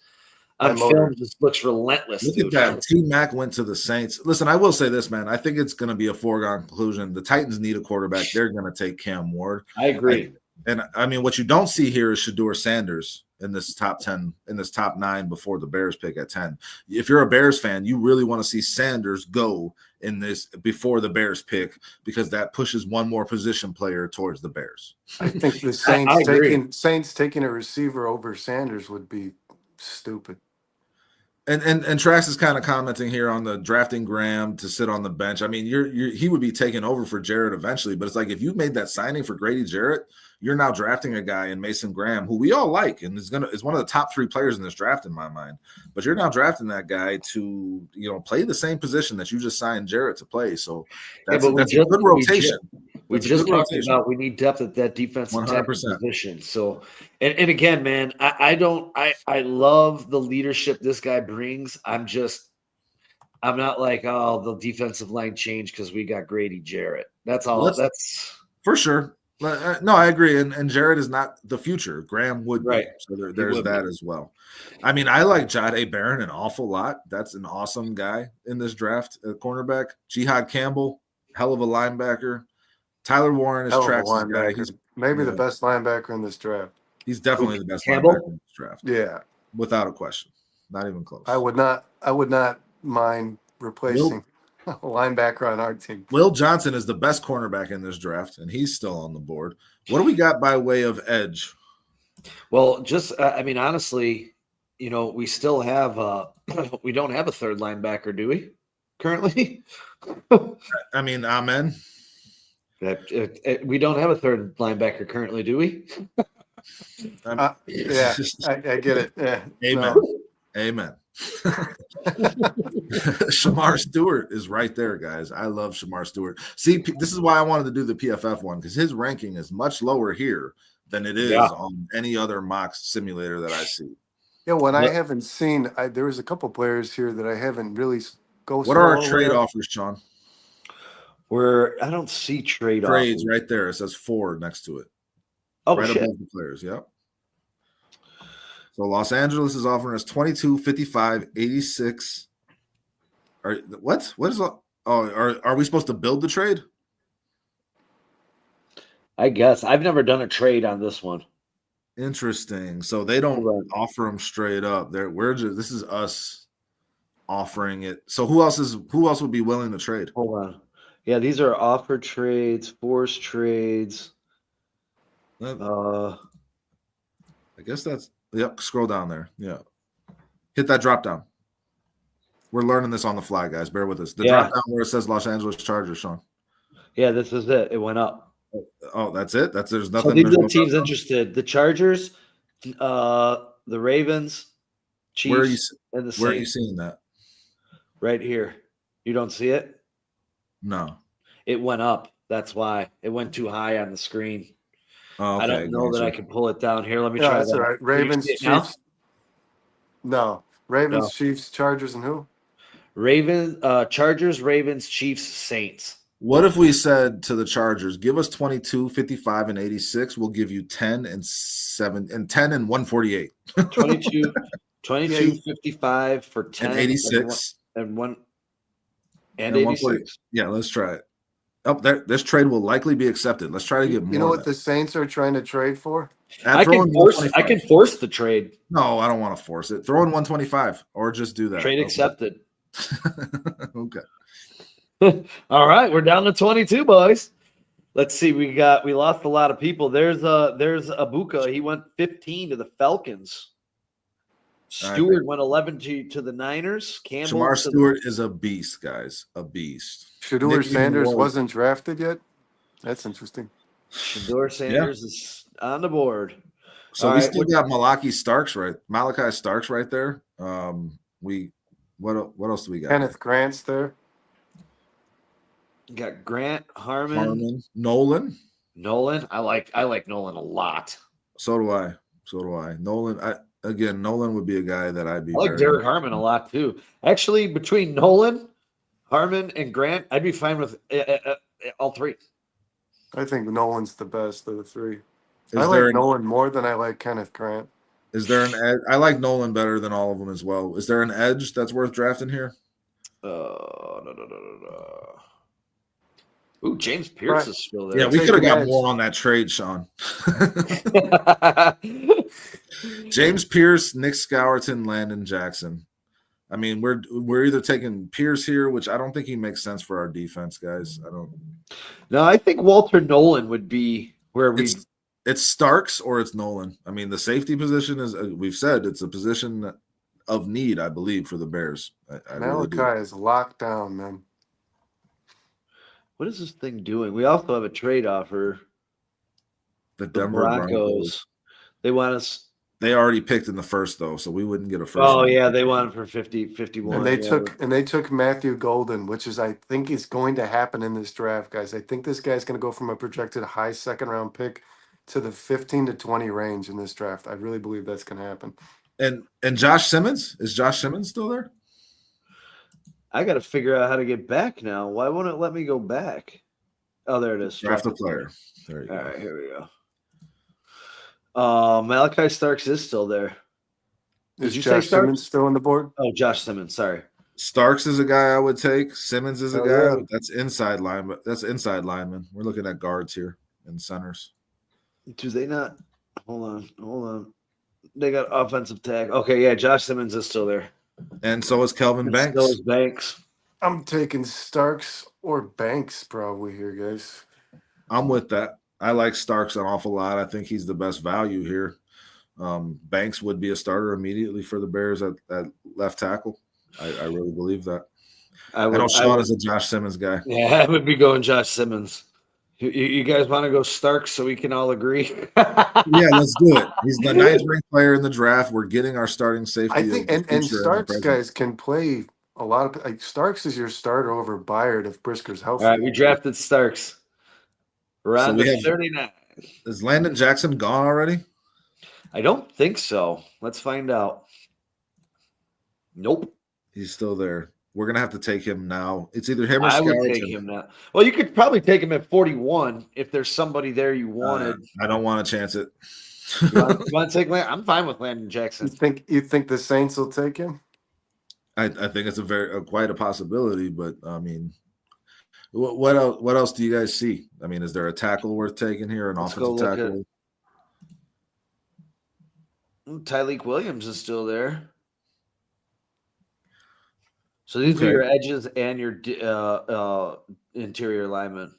on film just looks relentless. Look at that. T-Mac went to the Saints. Listen, I will say this, man. I think it's going to be a foregone conclusion. The Titans need a quarterback. They're going to take Cam Ward. I agree. And I mean, what you don't see here is Shedeur Sanders in this top 10, in this top 9 before the Bears pick at 10. If you're a Bears fan, you really want to see Sanders go in this before the Bears pick, because that pushes one more position player towards the Bears. I think the Saints taking a receiver over Sanders would be stupid. And Trax is kind of commenting here on the drafting Graham to sit on the bench. I mean, he would be taken over for Jarrett eventually, but it's like, if you made that signing for Grady Jarrett, you're now drafting a guy in Mason Graham, who we all like, and is one of the top 3 players in this draft in my mind. But you're now drafting that guy to, play the same position that you just signed Jarrett to play. So that's a good rotation. We That's a just good talked rotation. about we need depth at that defensive tackle 100%. position. So, and again, man, I love the leadership this guy brings. I'm not like, oh, the defensive line changed because we got Grady Jarrett. That's all. That's for sure. No, I agree. And Jared is not the future. Graham would be. Right. So there's that as well. I mean, I like Jahdae Barron an awful lot. That's an awesome guy in this draft at cornerback. Jihad Campbell, hell of a linebacker. Tyler Warren is Trax's guy. He's maybe the best linebacker in this draft. He's definitely the best Campbell? linebacker in this draft. Yeah, without a question. Not even close. I would not mind replacing a linebacker on our team. Will Johnson is the best cornerback in this draft, and he's still on the board. What do we got by way of edge? Well, just I mean, honestly, we still have we don't have a third linebacker, do we? Currently, I mean, amen. We don't have a third linebacker currently, do we? Yeah, I get it. Yeah, amen. no. Amen. Shamar Stewart is right there, guys. I love Shamar Stewart. See, this is why I wanted to do the PFF one, because his ranking is much lower here than it is on any other mock simulator that I see. Yeah, I haven't seen, there was a couple players here that I haven't really What are our trade offers, Sean? I don't see trades right there. It says 4 next to it. Oh, right shit. above the players. Yep. So Los Angeles is offering us 22, 55, 86. What is? Are we supposed to build the trade? I guess I've never done a trade on this one. Interesting. So they don't offer them straight up. This is us offering it. So who else would be willing to trade? Hold on. Yeah, these are offered trades, forced trades. I guess that's scroll down there. Yeah. Hit that drop down. We're learning this on the fly, guys. Bear with us. The drop down where it says Los Angeles Chargers, Sean. Yeah, this is it. It went up. Oh, that's it? There's nothing. So these are the teams interested. The Chargers, the Ravens, Chiefs, and the Saints. Where are you seeing that? Right here. You don't see it? No. It went up. That's why. It went too high on the screen. Oh, okay. I don't know that I can pull it down here. Let me try that's that. all right. Ravens, Chiefs. No. Ravens, Chiefs, Chargers, and who? Chargers, Ravens, Chiefs, Saints. What if we said to the Chargers, give us 22, 55, and 86. We'll give you 10 and 7 and 10 and 148. 22, 55 for 10 and 86 and 1 and 86. Yeah, let's try it. Oh, this trade will likely be accepted. Let's try to get more. You know what the Saints are trying to trade for? I can force the trade. No, I don't want to force it. Throw in 125 or just do that. Trade accepted. Okay. All right, we're down to 22, boys. Let's see. We lost a lot of people. There's Abuka. He went 15 to the Falcons. Stewart went 11 to the Niners. Campbell. Shamar Stewart is a beast, guys. A beast. Shedeur Sanders wasn't drafted yet. That's interesting. Shedeur Sanders is on the board. So we still got Malachi Starks right there. What else do we got? Kenneth Grant's there. You got Grant, Harmon, Nolan. I like Nolan a lot. So do I. Nolan. Nolan would be a guy that I'd be. I like Derek Harmon a lot too. Actually, between Nolan, Harmon, and Grant, I'd be fine with all three. I think Nolan's the best of the three. I like Nolan more than I like Kenneth Grant. Is there an edge? I like Nolan better than all of them as well. Is there an edge that's worth drafting here? No. Ooh, James Pierce is still there. Yeah, we could have got more on that trade, Sean. James Pierce, Nick Scourton, Landon Jackson. I mean, we're either taking Pierce here, which I don't think he makes sense for our defense, guys. I don't. No, I think Walter Nolan would be where we. It's Starks or it's Nolan. I mean, the safety position is. We've said it's a position of need, I believe, for the Bears. Malachi really is locked down, man. What is this thing doing? We also have a trade offer. The Denver Broncos. They want us They already picked in the first though, so we wouldn't get a first. Oh yeah, they wanted for 50-51. And they took Matthew Golden, which is I think is going to happen in this draft, guys. I think this guy's going to go from a projected high second round pick to the 15 to 20 range in this draft. I really believe that's going to happen. And Josh Simmons, is Josh Simmons still there? I got to figure out how to get back now. Why won't it let me go back? Oh, there it is. Draft a player. There you go. All right, here we go. Malachi Starks is still there. Is Josh Simmons still on the board? Oh, Josh Simmons. Sorry. Starks is a guy I would take. Simmons is a guy. Yeah. That's inside lineman. That's inside lineman. We're looking at guards here and centers. Do they not? Hold on. They got offensive tag. Okay, yeah, Josh Simmons is still there. And so is Kelvin Banks. So is Banks. I'm taking Starks or Banks probably here, guys. I'm with that. I like Starks an awful lot. I think he's the best value here. Banks would be a starter immediately for the Bears at left tackle. I really believe that. I know Sean is a Josh Simmons guy. Yeah, I would be going Josh Simmons. You guys want to go Starks so we can all agree? Yeah, let's do it. He's the ninth ranked player in the draft. We're getting our starting safety. I think, and Starks guys can play a lot of. Like Starks is your starter over Byard if Brisker's healthy. All right, we drafted Starks. Round of 39. Is Landon Jackson gone already? I don't think so. Let's find out. Nope. He's still there. We're going to have to take him now. It's either him or I would Skeleton. take him now. Well, you could probably take him at 41 if there's somebody there you wanted. I don't want to chance it. You want to take Landon? I'm fine with Landon Jackson. You think the Saints will take him? I think it's quite a possibility, but I mean, what else do you guys see? I mean, is there a tackle worth taking here? Let's offensive tackle? Tyleik Williams is still there. So these are your edges and your interior linemen.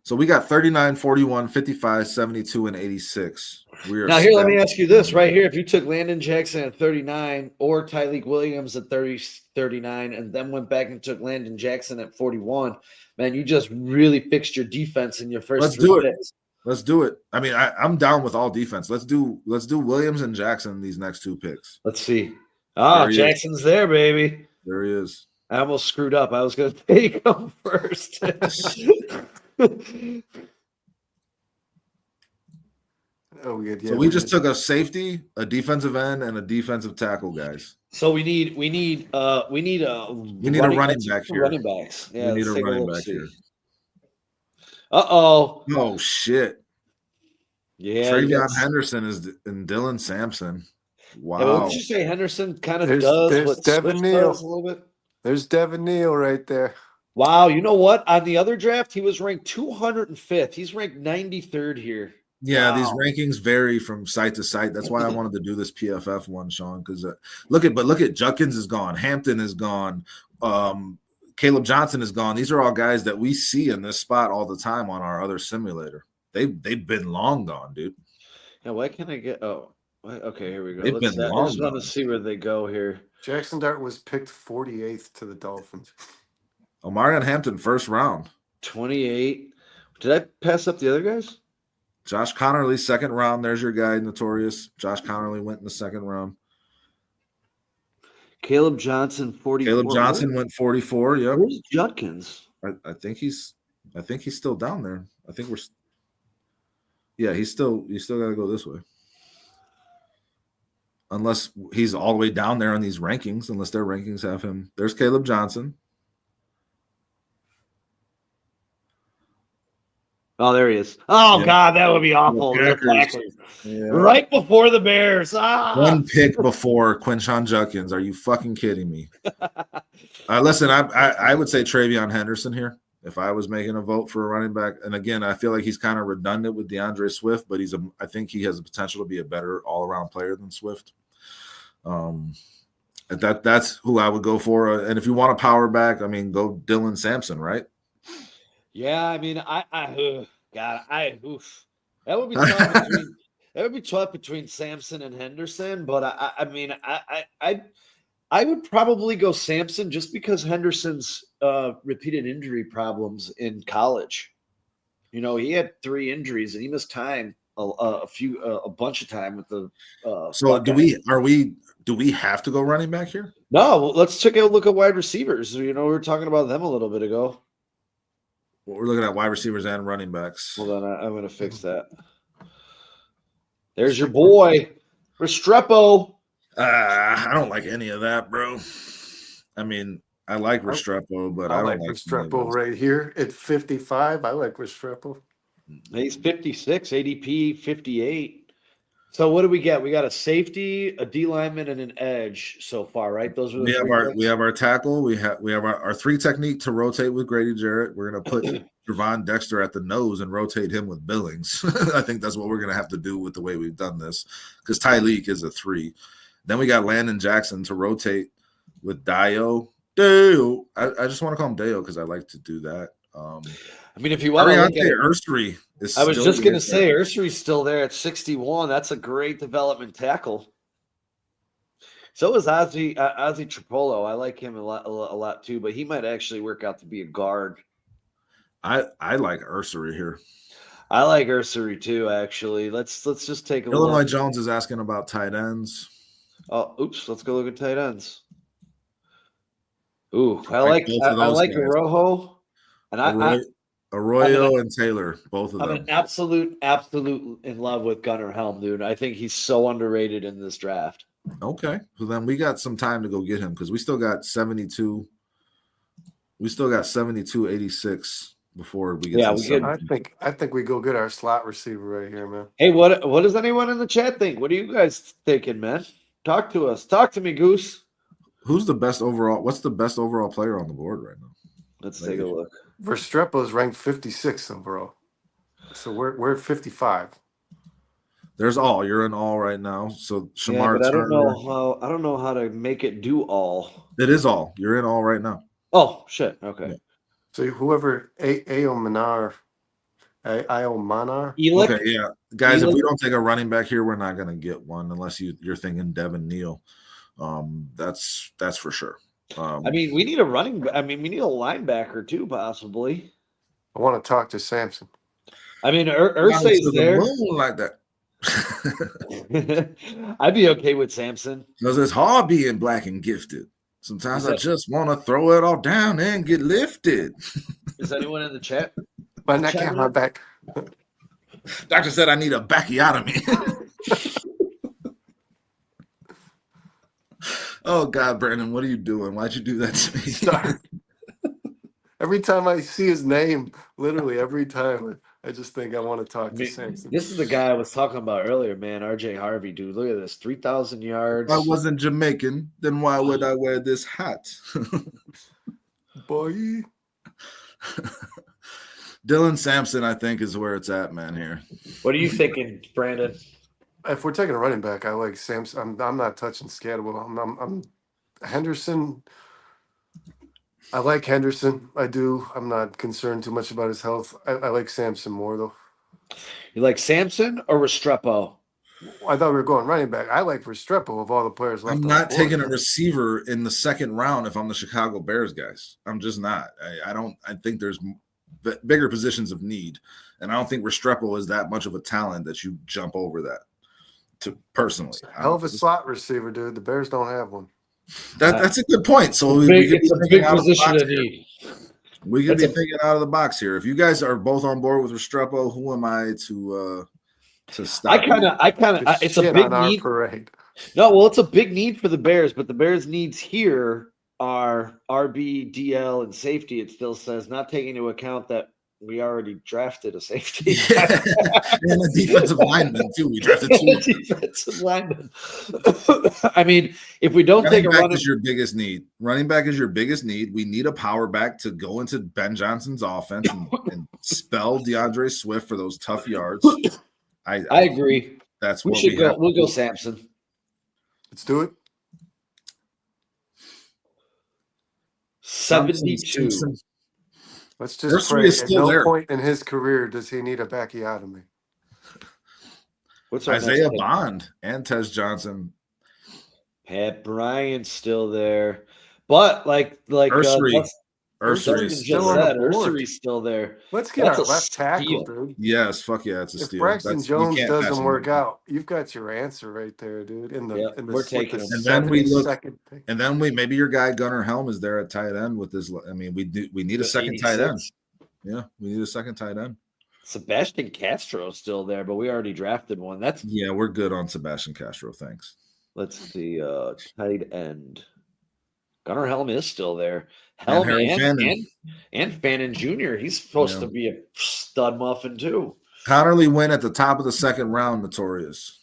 So we got 39, 41, 55, 72, and 86. Now here, let me ask you this right here. If you took Landon Jackson at 39 or Tyleik Williams at 39 and then went back and took Landon Jackson at 41, man, you just really fixed your defense in your first three picks. Let's do it. I mean, I'm down with all defense. Let's do Williams and Jackson in these next two picks. Let's see. Jackson's there, baby. There he is. I almost screwed up. I was going to take him first. Oh, good. Yeah, so we just took a safety, a defensive end, and a defensive tackle, guys. So we need a running back here. Running backs. Yeah, we need a running back here. Uh-oh. Oh, shit. Yeah. Travion Henderson and Dylan Sampson. Wow. Yeah, would you say Henderson kind of does what Devin Neal does a little bit? There's Devin Neal right there. Wow. You know what? On the other draft, he was ranked 205th. He's ranked 93rd here. Yeah, These rankings vary from site to site. That's why I wanted to do this PFF one, Sean, because look at Judkins is gone. Hampton is gone. Caleb Johnson is gone. These are all guys that we see in this spot all the time on our other simulator. They've been long gone, dude. Yeah, why can't I get – okay, here we go. I just want to see where they go here. Jackson Dart was picked 48th to the Dolphins. Omarion Hampton, first round. 28. Did I pass up the other guys? Josh Connerly, second round. There's your guy, Notorious. Josh Connerly went in the second round. Caleb Johnson, 44. Caleb Johnson went 44. Yep. Where's Judkins? I think he's still down there. I think we're. Yeah, you still got to go this way. Unless he's all the way down there on these rankings, unless their rankings have him. There's Caleb Johnson. Oh, there he is. Oh, yeah. God, that would be awful. Yeah. Right before the Bears. One pick before Quinshon Judkins. Are you fucking kidding me? Listen, I would say Travion Henderson here if I was making a vote for a running back. And again, I feel like he's kind of redundant with DeAndre Swift, but I think he has the potential to be a better all-around player than Swift. That's who I would go for. And if you want a power back, I mean, go Dylan Sampson, right? Yeah, I mean, that would be tough between that would be tough between Sampson and Henderson. But I would probably go Sampson just because Henderson's repeated injury problems in college. You know, he had 3 injuries and he missed time a bunch of time with the. So Buckeyes. do we have to go running back here? No, well, let's take a look at wide receivers. You know, we were talking about them a little bit ago. Well, we're looking at wide receivers and running backs. Hold on, I'm going to fix that. There's your boy, Restrepo. I don't like any of that, bro. I mean, I like Restrepo, but I don't like Restrepo right here at 55. I like Restrepo. He's 56, ADP 58. So what do we get? We got a safety, a D lineman, and an edge so far, right? Those are the we have our tackle. We have our three technique to rotate with Grady Jarrett. We're gonna put Javon Dexter at the nose and rotate him with Billings. I think that's what we're gonna have to do with the way we've done this, because Tyleek is a 3. Then we got Landon Jackson to rotate with Deo. I just want to call him Deo because I like to do that. I mean, if you want to look at Ursery is I was just going to say Ursery's still there at 61. That's a great development tackle. So is Ozzy Tripolo. I like him a lot too, but he might actually work out to be a guard. I like Ursery here. I like Ursery too, actually. Let's just take a look. Illinois Jones is asking about tight ends. Oh, oops. Let's go look at tight ends. Ooh, I like Rojo. And Arroyo and Taylor, both of them. I'm an absolute in love with Gunnar Helm, dude. I think he's so underrated in this draft. Okay. So then we got some time to go get him because we still got 72. We still got 72, 86 before we get I think we go get our slot receiver right here, man. Hey, what does anyone in the chat think? What are you guys thinking, man? Talk to us. Talk to me, Goose. Who's the best overall? What's the best overall player on the board right now? Let's take a look. Restrepo is ranked 56 overall. So we're at 55. There's all. You're in all right now. So Shamar, but I don't know how to make it do all. It is all. You're in all right now. Oh shit. Okay. Yeah. So whoever Aomanar. Okay, yeah. Guys, if we don't take a running back here, we're not gonna get one unless you're thinking Devin Neal. That's for sure. I mean, we need a we need a linebacker too, possibly. I want to talk to Samson. I mean, Irsay's there. Like that. I'd be okay with Samson. Because it's hard being black and gifted. Sometimes I just want to throw it all down and get lifted. Is anyone in the chat? My neck and my back. Doctor said I need a backiotomy. Oh, God, Brandon, what are you doing? Why'd you do that to me? Sorry. Every time I see his name, literally every time, I just think I want to talk to Samson. This is the guy I was talking about earlier, man. RJ Harvey, dude. Look at this. 3,000 yards. If I wasn't Jamaican, then why would I wear this hat? Boy. Dylan Sampson, I think, is where it's at, man, here. What are you thinking, Brandon? If we're taking a running back, I like Samson. I'm not touching Scatterwell. I'm Henderson. I like Henderson. I do. I'm not concerned too much about his health. I like Samson more, though. You like Samson or Restrepo? I thought we were going running back. I like Restrepo of all the players left. I'm not taking a receiver in the second round if I'm the Chicago Bears guys. I'm just not. I think there's bigger positions of need, and I don't think Restrepo is that much of a talent that you jump over that. To personally, hell of a slot receiver, dude. The Bears don't have one. That's a good point. So it's a big position to need. We could be thinking out of the box here. If you guys are both on board with Restrepo, who am I to stop? I kind of. It's a big need. Parade. No, well, it's a big need for the Bears, but the Bears' needs here are RB, DL, and safety. It still says, not taking into account that we already drafted a safety. And a defensive lineman, too. We drafted 2 defensive linemen. I mean, if we don't take a running back is your biggest need. Running back is your biggest need. We need a power back to go into Ben Johnson's offense and spell DeAndre Swift for those tough yards. I agree. That's what we should go. We'll go Samson. Let's do it. 72. Let's just pray. At no point in his career does he need a backiotomy. What's Isaiah Bond and Tez Johnson? Pat Bryant's still there, but like Ursery Justin still just on the said board. Ursery's still there. Let's get That's our a left tackle, steal. dude. Yes, fuck yeah, it's a If steal. Braxton You Jones can't pass doesn't him work up. out, you've got your answer right there, dude. Yeah, we're taking him. And then we look, second pick. and then maybe your guy Gunnar Helm is there at tight end with his. I mean, we need a second tight end. Yeah, we need a second tight end. Sebastian Castro's still there, but we already drafted one. Yeah, we're good on Sebastian Castro. Thanks. Let's see, tight end. Gunnar Helm is still there. Helm and Fannin Jr. He's supposed to be a stud muffin too. Connerly went at the top of the second round, notorious.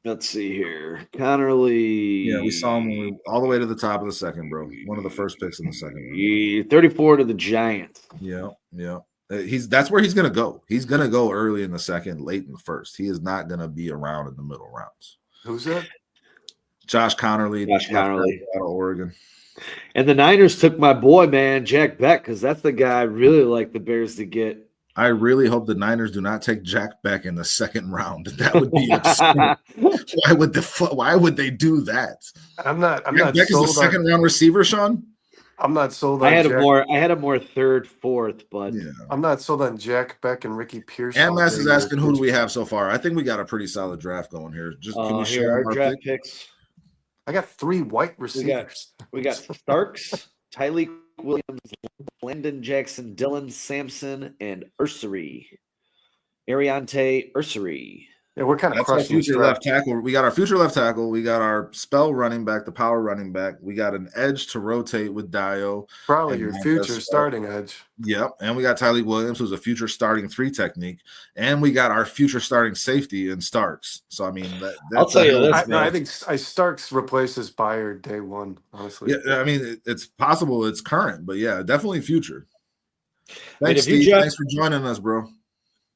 Let's see here. Connerly. Yeah, we saw him all the way to the top of the second, bro. One of the first picks in the second. 34 to the Giants. Yeah. That's where he's gonna go. He's gonna go early in the second, late in the first. He is not gonna be around in the middle rounds. Who's that? Josh Connerly out of Oregon. And the Niners took my boy, man, Jack Beck, because that's the guy I really like the Bears to get. I really hope the Niners do not take Jack Beck in the second round. That would be absurd. Why would they do that? I'm not Beck sold is the second round receiver, Sean. I'm not sold on I had a more third, fourth, but yeah. I'm not sold on Jack Beck and Ricky Pierce. MS is asking who do we have so far. I think we got a pretty solid draft going here. Just can you share our draft picks? I got 3 white receivers. We got Starks, Tyleek Williams, Landon Jackson, Dylan Sampson, and Ursery. Ariante Ursery. Yeah, we're kind of That's our crushing future left tackle. We got our future left tackle. We got our spell running back, the power running back. We got an edge to rotate with Dio. Probably your future starting edge. Yep. And we got Tyleek Williams, who's a future starting 3 technique. And we got our future starting safety in Starks. So, I mean, I'll tell you this, man. I think Starks replaces Byard day one, honestly. Yeah, I mean, it's possible it's current, but yeah, definitely future. Thanks, Steve. Thanks for joining us, bro.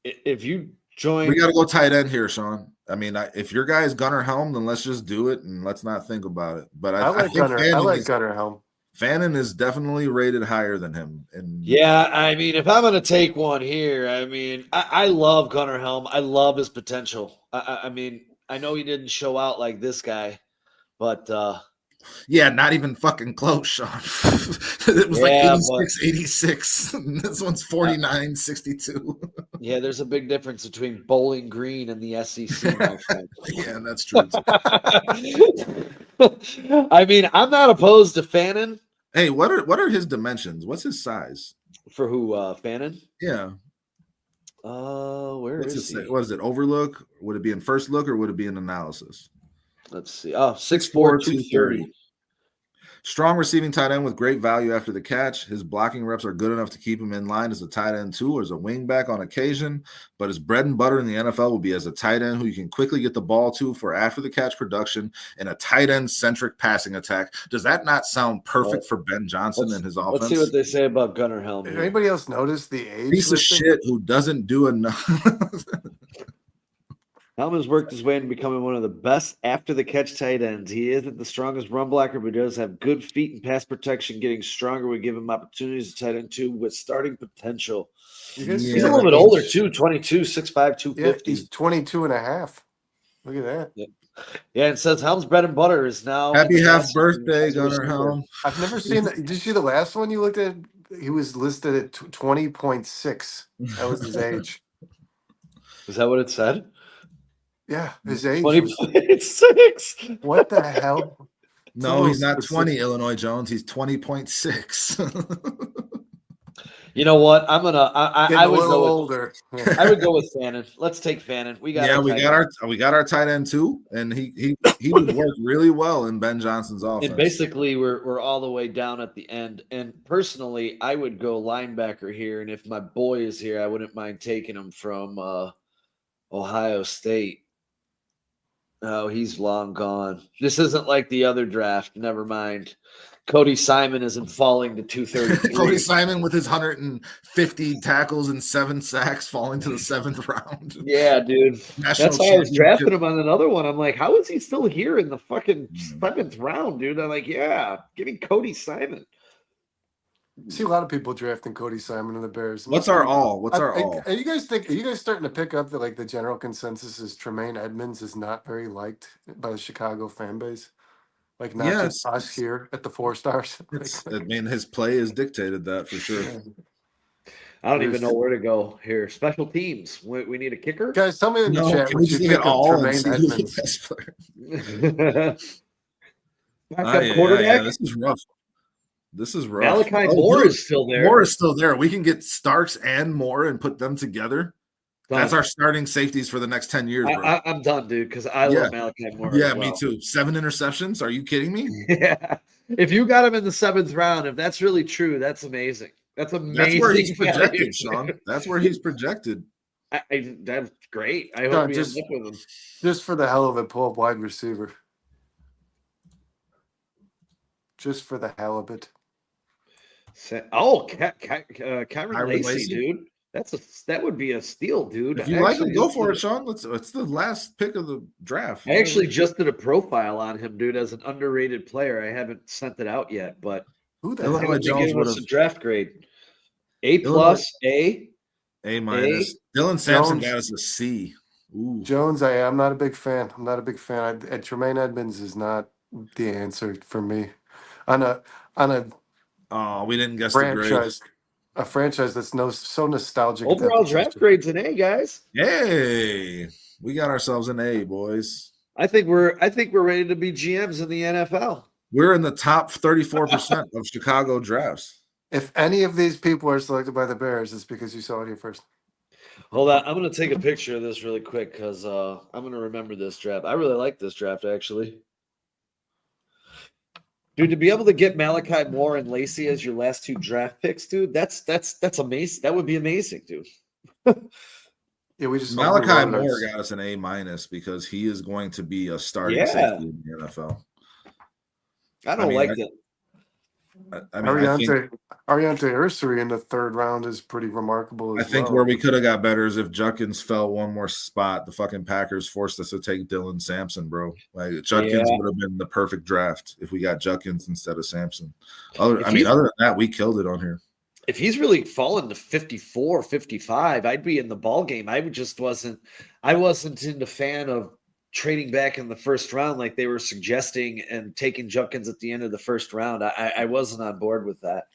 If you join, we got to go tight end here, Sean. I mean, if your guy is Gunnar Helm, then let's just do it and let's not think about it. But I like Gunnar Helm. Fannin is definitely rated higher than him. And yeah, I mean, if I'm going to take one here, I mean, I love Gunnar Helm. I love his potential. I mean, I know he didn't show out like this guy, but yeah, not even fucking close, Sean. It was like 86. This one's 49-62. Yeah, there's a big difference between Bowling Green and the SEC, my friend. Yeah, that's true. I mean, I'm not opposed to Fannin. Hey, what are his dimensions? What's his size? For who? Fannin? Yeah. Where is he? What is it? Overlook? Would it be in first look or would it be in analysis? Let's see. Oh, 6'4", 230. Strong receiving tight end with great value after the catch. His blocking reps are good enough to keep him in line as a tight end too, or as a wingback on occasion. But his bread and butter in the NFL will be as a tight end who you can quickly get the ball to for after the catch production and a tight end centric passing attack. Does that not sound perfect for Ben Johnson and his offense? Let's see what they say about Gunnar Helm. Did anybody else notice the age? Piece of shit who doesn't do enough. Helm has worked his way into becoming one of the best after-the-catch tight ends. He isn't the strongest run blocker, but he does have good feet and pass protection. Getting stronger would give him opportunities to tight end, too, with starting potential. He's a little bit older, too, 22, 6'5", 250. Yeah, he's 22 and a half. Look at that. Yeah, and says Helm's bread and butter is now. Happy half birthday, Gunnar Helm. I've never seen that. Did you see the last one you looked at? He was listed at 20.6. That was his age. Is that what it said? Yeah, his age. 20.6. What the hell? No, he's not 20, Illinois Jones. He's 20.6. You know what? I'm gonna. I would go older. I would go with Fannin. Let's take Fannin. We got our tight end too, and he would work really well in Ben Johnson's offense. And basically, we're all the way down at the end. And personally, I would go linebacker here. And if my boy is here, I wouldn't mind taking him from Ohio State. Oh, he's long gone. This isn't like the other draft. Never mind. Cody Simon isn't falling to 233. Cody Simon with his 150 tackles and 7 sacks falling to the 7th round. Yeah, dude. That's how I was drafting him on another one. I'm like, how is he still here in the fucking 7th round, dude? I'm like, yeah, give me Cody Simon. I see a lot of people drafting Cody Simon and the Bears. What's our all? Are you guys starting to pick up that like the general consensus is Tremaine Edmonds is not very liked by the Chicago fan base? Like not just us here at the 4 stars. I mean, his play has dictated that for sure. I don't even know where to go here. Special teams. We need a kicker. Guys, tell me in the chat Can what we you just think look at of all and Tremaine see who's the Edmonds. best player? Backup quarterback. This is rough. This is rough. Malachi Moore is still there. Moore is still there. We can get Starks and Moore and put them together. Done. That's our starting safeties for the next 10 years, bro. I'm done, dude, because I love Malachi Moore. Yeah, as well. me too. 7 interceptions. Are you kidding me? Yeah. If you got him in the 7th round, if that's really true, that's amazing. That's amazing. That's where he's projected, Sean. That's where he's projected. That's great. I hope we end up with him. Just for the hell of it, pull up wide receiver. Just for the hell of it. Cameron Lacey, dude. That would be a steal, dude. If you like him, go for it, Sean. It's the last pick of the draft. I actually just did a profile on him, dude, as an underrated player. I haven't sent it out yet, but who the hell gave us a draft grade? A+, A minus. Dylan Sampson got us a C. Ooh. Jones, I'm not a big fan. Tremaine Edmonds is not the answer for me. On a we didn't guess franchise. A franchise that's so nostalgic. Overall draft grade's an A, guys. Hey, we got ourselves an A, boys. I think we're ready to be GMs in the NFL. We're in the top 34% of Chicago drafts. If any of these people are selected by the Bears, it's because you saw it here first. Hold on, I'm gonna take a picture of this really quick because I'm gonna remember this draft. I really like this draft actually. Dude, to be able to get Malachi Moore and Lacey as your last 2 draft picks, dude, that's amazing. That would be amazing, dude. Yeah, we just Malachi Moore got us an A- because he is going to be a starting safety in the NFL. I like that. Ariante Ursary in the 3rd round is pretty remarkable. I think where we could have got better is if Judkins fell one more spot. The fucking Packers forced us to take Dylan Sampson, bro. Like Judkins would have been the perfect draft if we got Judkins instead of Sampson. Other than that, we killed it on here. If he's really fallen to 54, 55, I'd be in the ball game. I wasn't into fan of trading back in the 1st round like they were suggesting and taking Judkins at the end of the 1st round. I wasn't on board with that.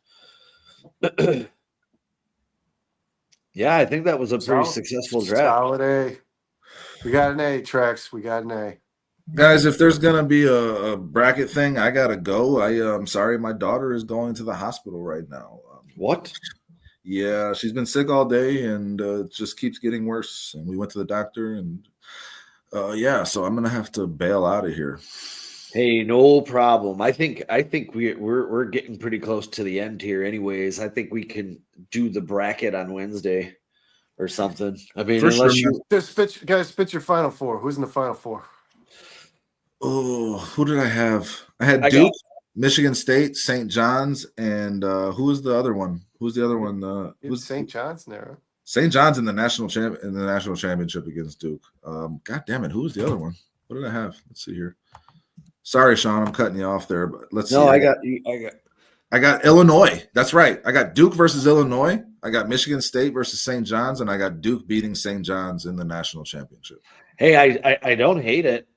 Yeah, I think that was a pretty successful draft. Solid A. We got an A, Trax. We got an A. Guys, if there's going to be a bracket thing, I got to go. I'm sorry, my daughter is going to the hospital right now. What? Yeah, she's been sick all day and it just keeps getting worse. And we went to the doctor and so I'm gonna have to bail out of here. Hey, no problem. I think we're getting pretty close to the end here. Anyways, I think we can do the bracket on Wednesday or something. I mean, unless you just spit your final 4. Who's in the final 4? Oh, who did I have? I had Duke, Michigan State, St. John's, and who was the other one? Who's the other one? Who's St. John's there? St. John's in the national championship against Duke. God damn it, who was the other one? What did I have? Let's see here. Sorry, Sean, I'm cutting you off there, but let's see. No, I got Illinois. That's right. I got Duke versus Illinois. I got Michigan State versus St. John's, and I got Duke beating St. John's in the national championship. Hey, I don't hate it.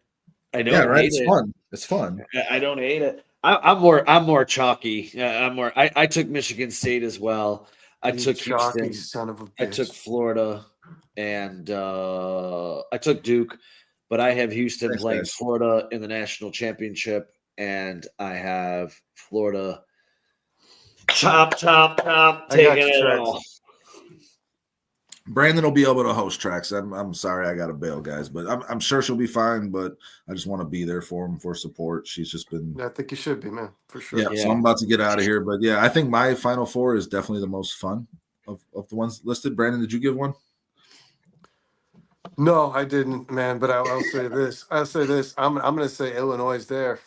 I don't hate it's it. Fun. It's fun. I don't hate it. I'm more chalky. I took Michigan State as well. I took Houston. Son of a bitch. I took Florida, and I took Duke, but I have Houston playing Florida in the national championship, and I have Florida. Chomp, taking it all. Brandon will be able to host tracks. I'm sorry I got to bail, guys, but I'm sure she'll be fine. But I just want to be there for him for support. She's just been. I think you should be, man, for sure. Yeah, so I'm about to get out of here, but yeah, I think my final 4 is definitely the most fun of the ones listed. Brandon, did you give one? No, I didn't, man. But I'll say this. I'm going to say Illinois is there.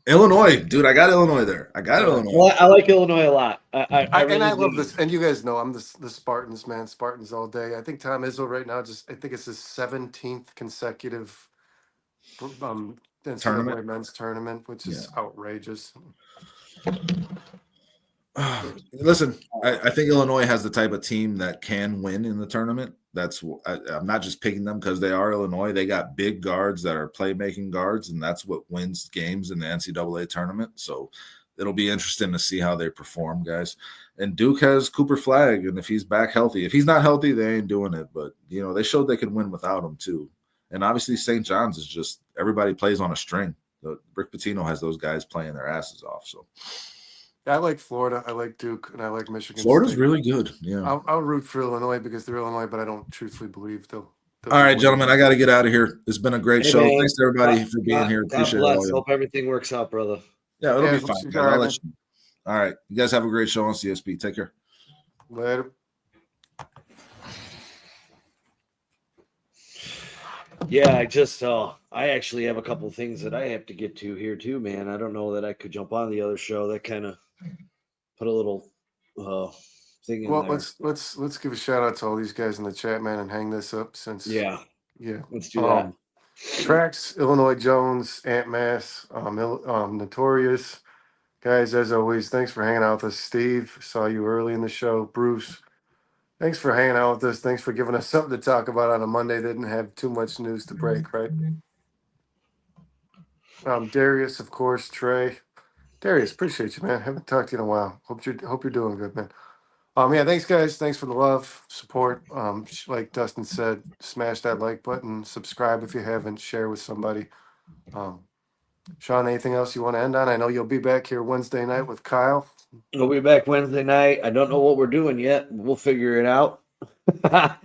Illinois, dude, I got Illinois there. Illinois. Well, I like Illinois a lot. I love this. And you guys know I'm the Spartans, man. Spartans all day. I think Tom Izzo right now I think it's his 17th consecutive tournament, men's tournament, which is outrageous. Listen, I think Illinois has the type of team that can win in the tournament. I'm not just picking them because they are Illinois. They got big guards that are playmaking guards, and that's what wins games in the NCAA tournament. So it'll be interesting to see how they perform, guys. And Duke has Cooper Flagg, and if he's back healthy, if he's not healthy, they ain't doing it. But, they showed they could win without him too. And obviously St. John's is just everybody plays on a string. Rick Pitino has those guys playing their asses off. So I like Florida. I like Duke, and I like Michigan Florida's State. really good. Yeah. I'll root for Illinois because they're Illinois, but I don't truthfully believe they'll All right, gentlemen, I got to get out of here. It's been a great show. Man. Thanks to everybody for being here. God Appreciate bless. it. All. Hope everything works out, brother. Yeah, it'll be fine. Guys. All right. You guys have a great show on CSP. Take care. Later. Yeah, I actually have a couple of things that I have to get to here too, man. I don't know that I could jump on the other show. That kind of put a little thing in there. Let's give a shout out to all these guys in the chat, man, and hang this up since Let's do that. Trax, Illinois Jones, Ant Mass, Notorious. Guys, as always, thanks for hanging out with us. Steve, saw you early in the show. Bruce, thanks for hanging out with us. Thanks for giving us something to talk about on a Monday. Didn't have too much news to break, right? Darius, of course, Trey. Darius, appreciate you, man. Haven't talked to you in a while. Hope you're doing good, man. Thanks, guys. Thanks for the love, support. Like Dustin said, smash that like button, subscribe if you haven't, share with somebody. Sean, anything else you want to end on? I know you'll be back here Wednesday night with Kyle. We'll be back Wednesday night. I don't know what we're doing yet. We'll figure it out.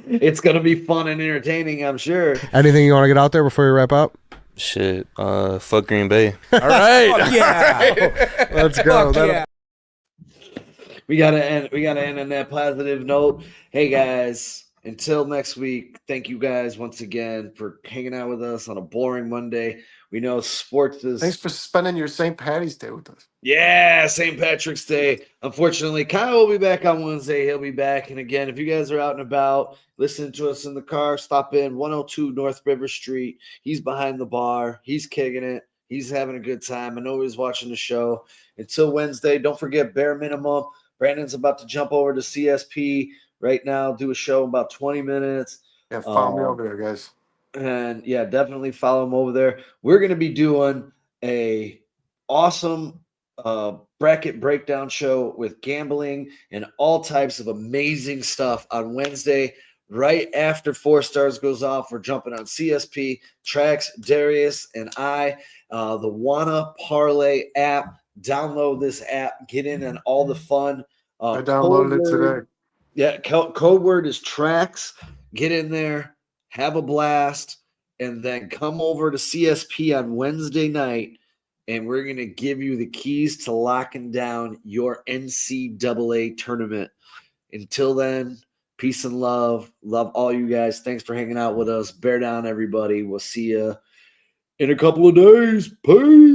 It's going to be fun and entertaining, I'm sure. Anything you want to get out there before you wrap up? Shit, fuck Green Bay. All right. Yeah. Let's go. Yeah. We gotta end on that positive note. Hey guys, until next week, thank you guys once again for hanging out with us on a boring Monday. We know sports is. Thanks for spending your St. Patty's Day with us. Yeah, St. Patrick's Day. Unfortunately, Kyle will be back on Wednesday. He'll be back. And again, if you guys are out and about, listening to us in the car, stop in 102 North River Street. He's behind the bar. He's kicking it. He's having a good time. I know he's watching the show. Until Wednesday, don't forget bare minimum. Brandon's about to jump over to CSP right now, do a show in about 20 minutes. Yeah, follow me over there, guys. And yeah, definitely follow him over there. We're going to be doing a awesome bracket breakdown show with gambling and all types of amazing stuff on Wednesday. Right after 4 Stars goes off, we're jumping on CSP, Trax, Darius, and I. The Wanna Parlay app. Download this app. Get in on all the fun. I downloaded it today. Yeah, code word is Trax. Get in there, have a blast, and then come over to CSP on Wednesday night, and we're going to give you the keys to locking down your NCAA tournament. Until then, peace and love. Love all you guys. Thanks for hanging out with us. Bear down, everybody. We'll see you in a couple of days. Peace.